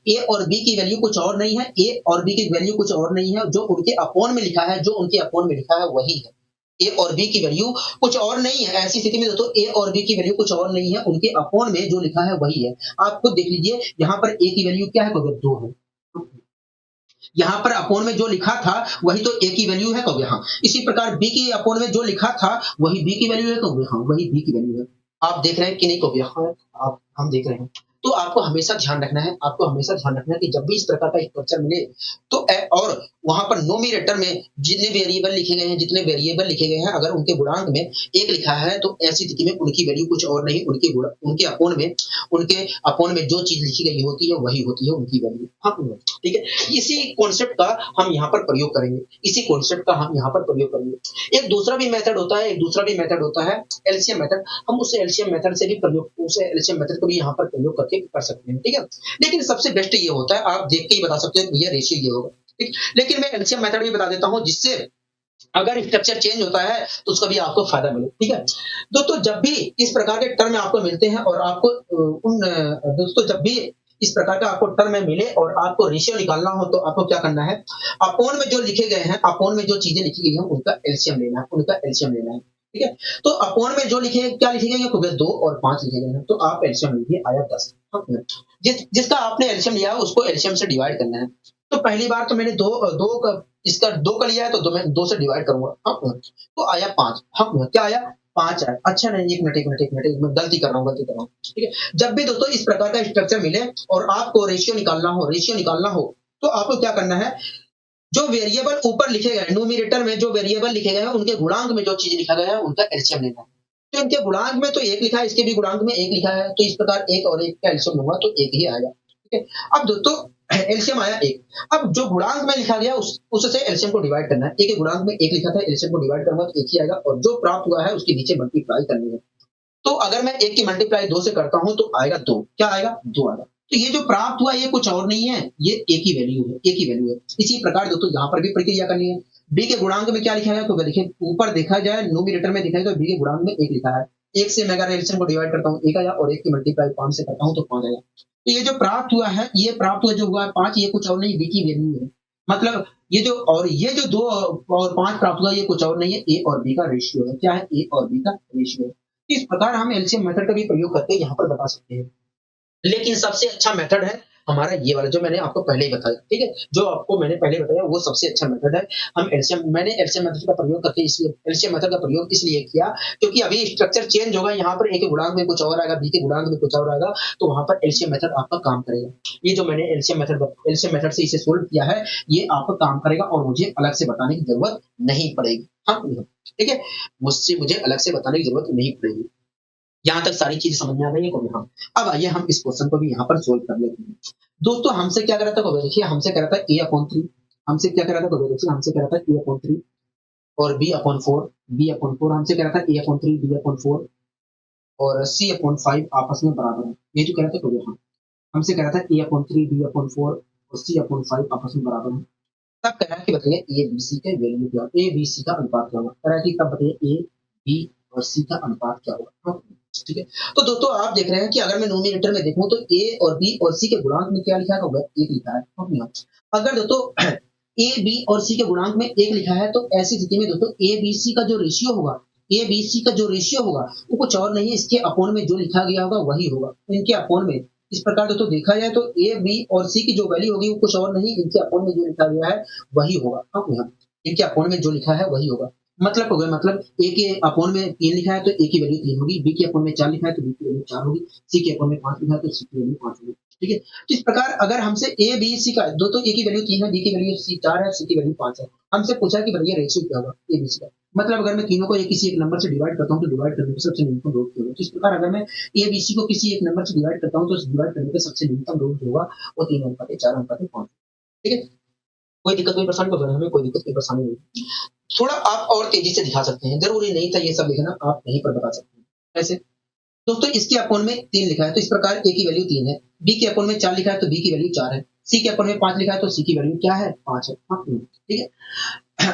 ए और बी की वैल्यू कुछ और नहीं है, ए और बी की वैल्यू कुछ और नहीं है, जो उनके अपॉन में लिखा है, वही है। ए और बी की वैल्यू कुछ और नहीं है। ऐसी स्थिति में दोस्तों ए और बी की वैल्यू कुछ और नहीं है, उनके अपॉन में जो लिखा है वही है। आप खुद देख लीजिए यहाँ पर ए की वैल्यू क्या है? 2 है। यहाँ पर अपोन में जो लिखा था वही तो ए की वैल्यू है, कहोगे हाँ। इसी प्रकार बी की अपोन में जो लिखा था वही बी की वैल्यू है, कहोगे हाँ, वही बी की वैल्यू है। आप देख रहे हैं कि नहीं, कहोगे हाँ, हम देख रहे हैं। तो आपको हमेशा ध्यान रखना है, आपको हमेशा ध्यान रखना है कि जब भी इस प्रकार का स्ट्रक्चर मिले तो और वहां पर नोमिनेटर में जितने वेरिएबल लिखे गए हैं, जितने वेरिएबल लिखे गए हैं, अगर उनके गुणांक में एक लिखा है तो ऐसी स्थिति में उनकी वैल्यू कुछ और नहीं, उनके अपोन में जो चीज लिखी गई होती है वही होती है उनकी वैल्यू। हाँ, ठीक है। इसी कॉन्सेप्ट का हम यहाँ पर प्रयोग करेंगे, इसी कॉन्सेप्ट का हम यहाँ पर प्रयोग करेंगे। एक दूसरा भी मेथड होता है एलसीएम मेथड। हम उस एलसीएम मेथड से भी प्रयोग, उस एलसीएम मेथड को भी यहाँ पर प्रयोग करके कर सकते हैं, ठीक है। लेकिन सबसे बेस्ट ये होता है, आप देख के ही बता सकते हो ये रेशियो ये होगा, ठीक। लेकिन मैं एलसीएम मेथड भी बता देता हूँ, जिससे अगर स्ट्रक्चर चेंज होता है तो उसका भी आपको फायदा मिले, ठीक है। दोस्तों जब भी इस प्रकार के टर्म आपको मिलते हैं और आपको दोस्तों जब भी इस प्रकार का आपको टर्म मिले और आपको रेशियो निकालना हो तो आपको क्या करना है, अपोन में जो लिखे गए हैं, अपोन में जो चीजें लिखी गई हैं उनका एलसीएम लेना है, ठीक है। तो अपोन में जो लिखे क्या लिखे गए हैं, 2 और 5 लिखे गए हैं, तो आप एलसीएम लीजिए, आया 10। जिसका आपने एलसीएम लिया है उसको एलसीएम से डिवाइड करना है। तो पहली बार तो मैंने इसका 2 का लिया है तो मैं 2 से डिवाइड करूंगा, हाँ, तो आया 5। हाँ, क्या आया, 5 आया। अच्छा नहीं, एक मिनट, मैं गलती कर रहा हूँ, ठीक है। जब भी दोस्तों इस प्रकार का स्ट्रक्चर मिले और आपको रेशियो निकालना हो तो आपको क्या करना है, जो वेरिएबल ऊपर लिखे गए, न्यूमरेटर में जो वेरिएबल लिखे गए हैं उनके गुणांक में जो चीज लिखा गया है उनका एलसीएम लेना है। तो इनके गुणांक में तो 1 लिखा है, इसके भी गुणांक में 1 लिखा है, तो इस प्रकार 1 और 1 का एलसीएम लूंगा तो 1 ही आएगा, ठीक है। अब दोस्तों एलसीएम आया 1। अब जो गुणांक में लिखा गया उससे एलसीएम को डिवाइड करना है। 1 के गुणांक में 1 लिखा था, एलसीएम को डिवाइड करूंगा तो 1 ही आएगा, और जो प्राप्त हुआ है उसके नीचे मल्टीप्लाई करनी है। तो अगर मैं 1 की मल्टीप्लाई 2 से करता हूं तो आएगा 2। क्या आएगा, 2 आएगा। तो ये जो प्राप्त हुआ ये कुछ और नहीं है, ये एक ही वैल्यू है। इसी प्रकार दोस्तों यहाँ पर भी प्रक्रिया करनी है। बी के गुणांक में क्या लिखा है, तो देखिए ऊपर देखा जाए न्यूमरेटर में दिखाई तो बी के गुणांक में 1 लिखा है। 1 से मैं अगर एलसीएम को डिवाइड करता हूँ 1 आया, और 1 की मल्टीप्लाई 5 से करता हूँ तो 5 आया। तो ये जो प्राप्त हुआ है, ये प्राप्त हुआ जो हुआ है 5, ये कुछ और नहीं, बी की वैल्यू है। मतलब ये जो 2 और 5 प्राप्त हुआ ये कुछ और नहीं है, ए और बी का रेशियो है। क्या है, ए और बी का रेशियो है। इस प्रकार हम एलसीएम मेथड का भी प्रयोग करके यहाँ पर बता सकते हैं। लेकिन सबसे अच्छा मेथड है हमारा ये वाला जो मैंने आपको पहले ही बताया, ठीक है। जो आपको मैंने पहले बताया वो सबसे अच्छा मेथड है। मैंने एलसीएम मेथड का प्रयोग करके एलसीएम मेथड का प्रयोग इसलिए किया क्योंकि अभी स्ट्रक्चर चेंज होगा, यहाँ पर ए के गुणांक में कुछ और आएगा, बी के गुणांक में कुछ और आएगा, तो वहां पर एलसीएम मेथड आपका काम करेगा। ये जो मैंने एलसीएम मेथड से इसे सोल्व किया है, ये आपका काम करेगा और मुझे अलग से बताने की जरूरत नहीं पड़ेगी। हाँ, ठीक है, मुझे अलग से बताने की जरूरत नहीं पड़ेगी। यहाँ तक सारी चीज समझ में आ गई है को? हाँ। अब आइए हम इस क्वेश्चन को भी यहाँ पर सोल्व कर लेते हैं। दोस्तों हमसे क्या करा था, देखिए हमसे करा था a/3, हमसे क्या करा था, देखिए हमसे करा था a/3 और b/4 हमसे करा था a/3 b/4 और c/5 आपस में बराबर है। ये जो करा था हाँ, हमसे करा था a/3 b/4 और c/5 आपस में बराबर है। तब कह रहा है कि बताइए ए बी सी के वैल्यू क्या, ए बी सी का अनुपात क्या होगा। कह रहा है कि तब बताइए ए बी और सी का अनुपात क्या होगा, ठीक है। तो दोस्तों आप देख रहे हैं कि अगर मैं न्यूमरेटर में देखूं तो ए और बी और सी के गुणांक में क्या लिखा होगा, 1 लिखा है। अगर दोस्तों ए बी और सी के गुणांक में 1 लिखा है तो ऐसी स्थिति में दोस्तों ए बी सी का जो रेशियो होगा, वो कुछ और नहीं है, इसके अपोन में जो लिखा गया होगा वही होगा, इनके अपोन में। इस प्रकार दोस्तों देखा जाए तो ए बी और सी की जो वैल्यू होगी वो कुछ और नहीं, इनके अपोन में जो लिखा गया है वही होगा। इनके अपोन में जो लिखा है वही होगा। मतलब हो गया, मतलब ए के अपोन में 3 लिखा है तो ए की वैल्यू 3 होगी, बी के अपोन में 4 लिखा है तो बी की वैल्यू 4 होगी, सी के अपोन में 5 लिखा है तो सी की वैल्यू 5 होगी, ठीक है। तो इस प्रकार अगर हमसे ए बी सी का दोस्तों ए की वैल्यू 3 है, बी की वैल्यू 4 है, सी की वैल्यू 5 है, हमसे पूछा कि भैया रेशियो क्या होगा ए बी सी का। मतलब अगर मैं तीनों को किसी एक नंबर से डिवाइड करता हूँ तो डिवाइड करने पे सबसे न्यूनतम रूट होगा। तो इस प्रकार अगर मैं ए बी सी को किसी एक नंबर से डिवाइड करता हूँ तो डिवाइड करने पे सबसे न्यूनतम रूट होगा वो 3:4:5, ठीक है। कोई दिक्कत कोई परेशानी तो हमें कोई दिक्कत कोई परेशानी नहीं। थोड़ा आप और तेजी से दिखा सकते हैं, जरूरी नहीं था ये सब लिखना, आप यहीं पर बता सकते हैं ऐसे। दोस्तों इसके अपोन में 3 लिखा है तो इस प्रकार ए की वैल्यू 3 है, बी के अपोन में 4 लिखा है तो बी की वैल्यू 4 है, सी के अपोन में 5 लिखा है तो सी की वैल्यू क्या है, 5 है। हाँ, ठीक है।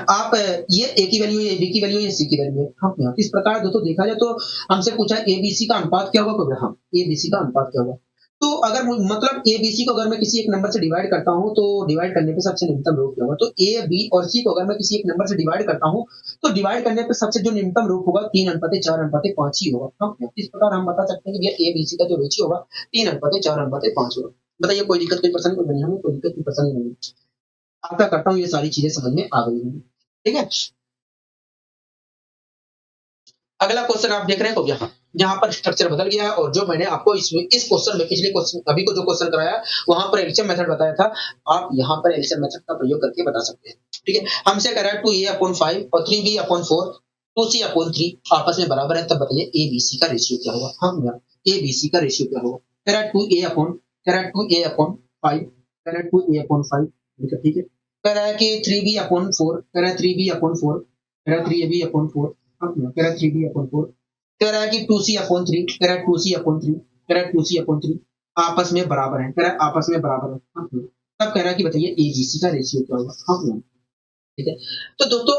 आप ये ए की वैल्यू, ये बी की वैल्यू, ये सी की वैल्यू है। हाँ, इस प्रकार दोस्तों देखा जाए तो हमसे पूछा ए बी सी का अनुपात क्या होगा, हाँ ए बी सी का अनुपात क्या होगा। तो अगर मतलब ए बी सी को अगर मैं किसी एक नंबर से डिवाइड करता हूँ तो डिवाइड करने पे सबसे न्यूनतम रूप क्या होगा। तो ए बी और सी को अगर मैं किसी एक नंबर से डिवाइड करता हूँ तो डिवाइड करने पे सबसे जो न्यूनतम रूप होगा 3:4:5 ही होगा। हाँ, इस प्रकार हम बता सकते हैं कि ए बी सी का जो रेशियो होगा 3:4:5 होगा। बताइए कोई दिक्कत कोई परेशानी नहीं, हमें कोई दिक्कत कोई परेशानी नहीं। आशा करता हूँ ये सारी चीजें समझ में आ गई होंगी, ठीक है। अगला क्वेश्चन आप देख रहे हैं, यहाँ जहाँ पर स्ट्रक्चर बदल गया है और जो मैंने आपको इस क्वेश्चन में पिछले क्वेश्चन अभी को जो क्वेश्चन कराया वहां पर एलसीएम मेथड बताया था, आप यहाँ पर एलसीएम मेथड का प्रयोग करके बता सकते हैं। ठीक है, हमसे कह रहा है 2a/5 और 3b/4 2c/3 आपस में बराबर है, तब बताइए ए बी सी का रेशियो क्या होगा। हम ए बी सी का रेशियो क्या होगा। कह रहा है 2a/5 कह रहा है 2a/5 ठीक है। कह रहा है कि 3b/4 कह रहा है 3b/4 कह रहा है 3ab/4 कह रहा है 3b/4 कह रहा है कि 2c/3 कह रहा है 2c/3 कह रहा है 2c/3 आपस में बराबर है, कह रहा है आपस में बराबर है। तब कह रहा है कि बताइए ए बी सी का रेशियो क्या होगा। हाँ, ठीक है। तो दोस्तों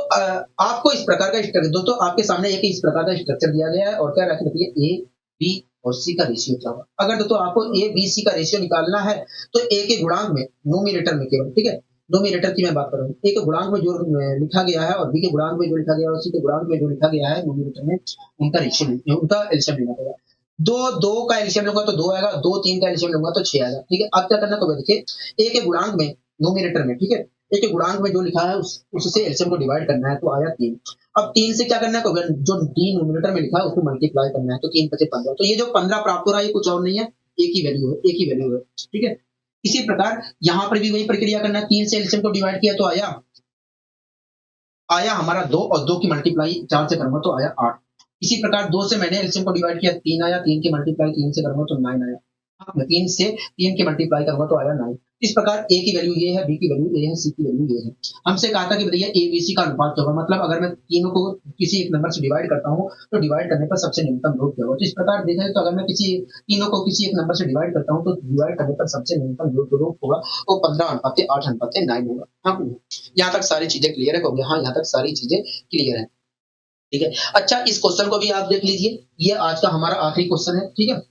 आपको इस प्रकार का स्ट्रक्चर, दोस्तों आपके सामने एक इस प्रकार का स्ट्रक्चर दिया गया है और क्या रखना चाहिए ए बी और सी का रेशियो क्या होगा। अगर दोस्तों आपको ए बी सी का रेशियो निकालना है तो ए के गुणांक में न्यूमरेटर में केवल, ठीक है, न्यूमरेटर की मैं बात कर रहा हूँ, ए के गुणांक में जो लिखा गया है और बी के गुणांक में जो लिखा गया है और सी के गुणांक में जो लिखा गया है न्यूमरेटर में, उनका रेशियो उनका एलसीएम लेना पड़ेगा। दो दो का एलसीएम लूंगा तो 2 आएगा, 2 3 का एलसीएम लूंगा तो 6 आएगा। ठीक है, अब क्या करना होगा, देखिए ए के गुणांक में न्यूमरेटर में, ठीक है, एक गुणांक में जो लिखा है उससे एलसीएम को डिवाइड करना है तो आया 3। अब 3 से क्या करना है, जो डी न्यूमरेटर में लिखा है उसको मल्टीप्लाई करना है तो 3 5 15। तो ये जो 15 प्राप्त हो रहा है ये कुछ और नहीं है, एक ही वैल्यू है, एक ही वैल्यू है। ठीक है, इसी प्रकार यहाँ पर भी वही प्रक्रिया करना है। 3 से एलसीएम को डिवाइड किया तो आया हमारा 2 और 2 की मल्टीप्लाई 4 से करूंगा तो आया 8। इसी प्रकार 2 से मैंने एलसीएम को डिवाइड किया 3 आया, 3 की मल्टीप्लाई 3 से करूंगा तो 9 आया। हाँ, 3 से 3 की मल्टीप्लाई करूंगा तो आया 9। इस प्रकार ए की वैल्यू ये है, बी की वैल्यू ये है, सी की वैल्यू ये है। हमसे कहा था कि भैया ए बी सी का अनुपात क्या होगा, मतलब अगर मैं तीनों को किसी एक नंबर से डिवाइड करता हूँ तो डिवाइड करने पर सबसे न्यूनतम योग क्या होगा। तो इस प्रकार देखा जाए तो अगर मैं तीनों को किसी एक नंबर से डिवाइड करता हूँ तो डिवाइड करने पर सबसे न्यूनतम योग जो होगा वो 15:8:9 होगा। हाँ, यहाँ तक सारी चीजें क्लियर है। हाँ, यहाँ तक सारी चीजें क्लियर है। ठीक है, अच्छा इस क्वेश्चन को भी आप देख लीजिए, ये आज का हमारा आखिरी क्वेश्चन है। ठीक है,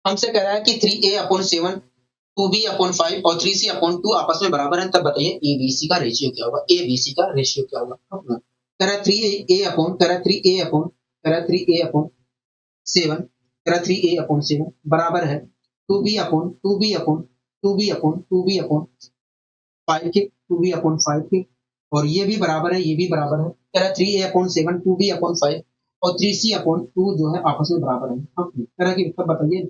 हमसे कह रहा है कि 3a/7 2b/5 और 3c/2 आपस में बराबर है, तब बताइए ए बी सी का रेशियो क्या होगा। ए बी सी का रेशियो क्या होगा। कह रहा है 3a/7 बराबर है 2b/5 के 2b/5 के, और ये भी बराबर है, ये भी बराबर है। कह रहा है 3a/7 2b/5 और 3c/2 जो है आपस में बराबर है। कह रहा है कि बताइए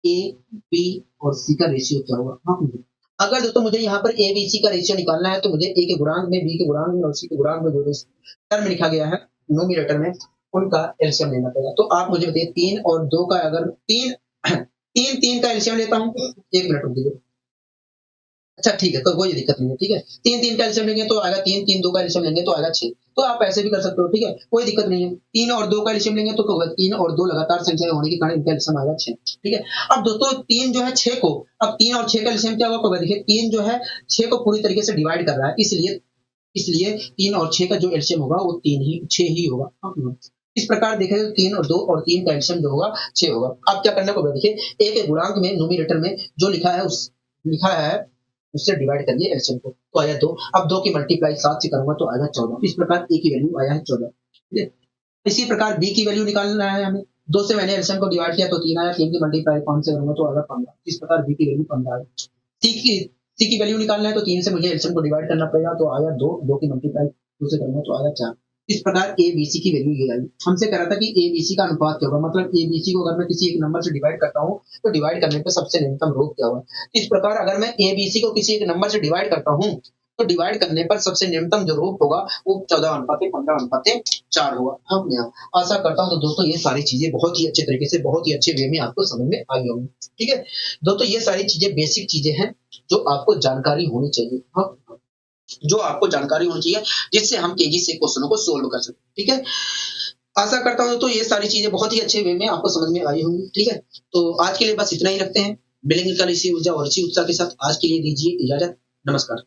ए बी और सी का रेशियो क्या होगा। हाँ, अगर दोस्तों मुझे यहाँ पर ए बी सी का रेशियो निकालना है तो मुझे ए के गुणांक में, बी के गुणांक में और सी के गुणांक में जो टर्म लिखा गया है न्यूमरेटर में उनका एलसीएम लेना पड़ेगा। तो आप मुझे बताइए 3 और 2 का, अगर 3 3 का एलसीएम लेता हूँ, 1 मिनट रुक दीजिए। अच्छा ठीक है, तो कोई दिक्कत नहीं है। ठीक है, 3 का एलसीएम लेंगे तो आएगा 3, 3 2 का एलसीएम लेंगे तो आएगा 6। तो आप ऐसे भी कर सकते हो। ठीक है, कोई दिक्कत नहीं है। 3 और 2 का एलसीएम लेंगे तो 3 और 2 लगातार संख्या होने के कारण इनका एलसीएम आएगा 6। ठीक है, अब दोस्तों 3 जो है 6 को, अब 3 और 6 का एलसीएम क्या होगा, देखिए 3 जो है 6 को पूरी तरीके से डिवाइड कर रहा है, इसलिए 3 और 6 का जो एलसीएम होगा वो 6 ही होगा। इस प्रकार देखा जाए तो 3 और 2 और 3 का एलसीएम जो होगा 6 होगा। अब क्या करना होगा, देखिए ए के गुणांक में न्यूमरेटर में जो लिखा है उससे डिवाइड करिए एलसीएम को तो आया 2। अब 2 की मल्टीप्लाई 7 से करूंगा तो आएगा 14। इस प्रकार ए की वैल्यू आया है 14। ठीक है, इसी प्रकार बी की वैल्यू निकालना है हमें। 2 से मैंने एलसीएम को डिवाइड किया तो 3 आया, 3 की मल्टीप्लाई 5 से करूंगा तो आएगा 15। इस प्रकार बी की वैल्यू 15 है। सी की वैल्यू निकालना है तो 3 से मुझे एलसीएम को डिवाइड करना पड़ेगा तो आया 2, 2 की मल्टीप्लाई 2 से करूंगा तो आया 4। इस प्रकार ए बी सी की वैल्यू ये आई। हमसे कह रहा था कि ए बी सी का अनुपात क्या होगा, मतलब ए बी सी को अगर मैं किसी एक नंबर से डिवाइड करता हूँ तो डिवाइड करने पर सबसे न्यूनतम योग क्या होगा। इस प्रकार अगर मैं ए बी सी को किसी एक नंबर से डिवाइड करता हूँ तो डिवाइड करने पर सबसे न्यूनतम जो रूप होगा वो 14:15:4 होगा। हम यहाँ आशा करता हूँ तो दोस्तों ये सारी चीजें बहुत ही अच्छे तरीके से, बहुत ही अच्छे वे में आपको समझ में आई होंगी। ठीक है दोस्तों, ये सारी चीजें बेसिक चीजें हैं जो आपको जानकारी होनी चाहिए। हाँ, जो आपको जानकारी होनी चाहिए जिससे हम तेजी से क्वेश्चनों को सोल्व कर सकें। ठीक है, आशा करता हूँ तो ये सारी चीजें बहुत ही अच्छे वे में आपको समझ में आई होंगी। ठीक है, तो आज के लिए बस इतना ही रखते हैं। मिलेंगे कल इसी ऊर्जा और इसी उत्साह के साथ। आज के लिए दीजिए इजाजत। नमस्कार।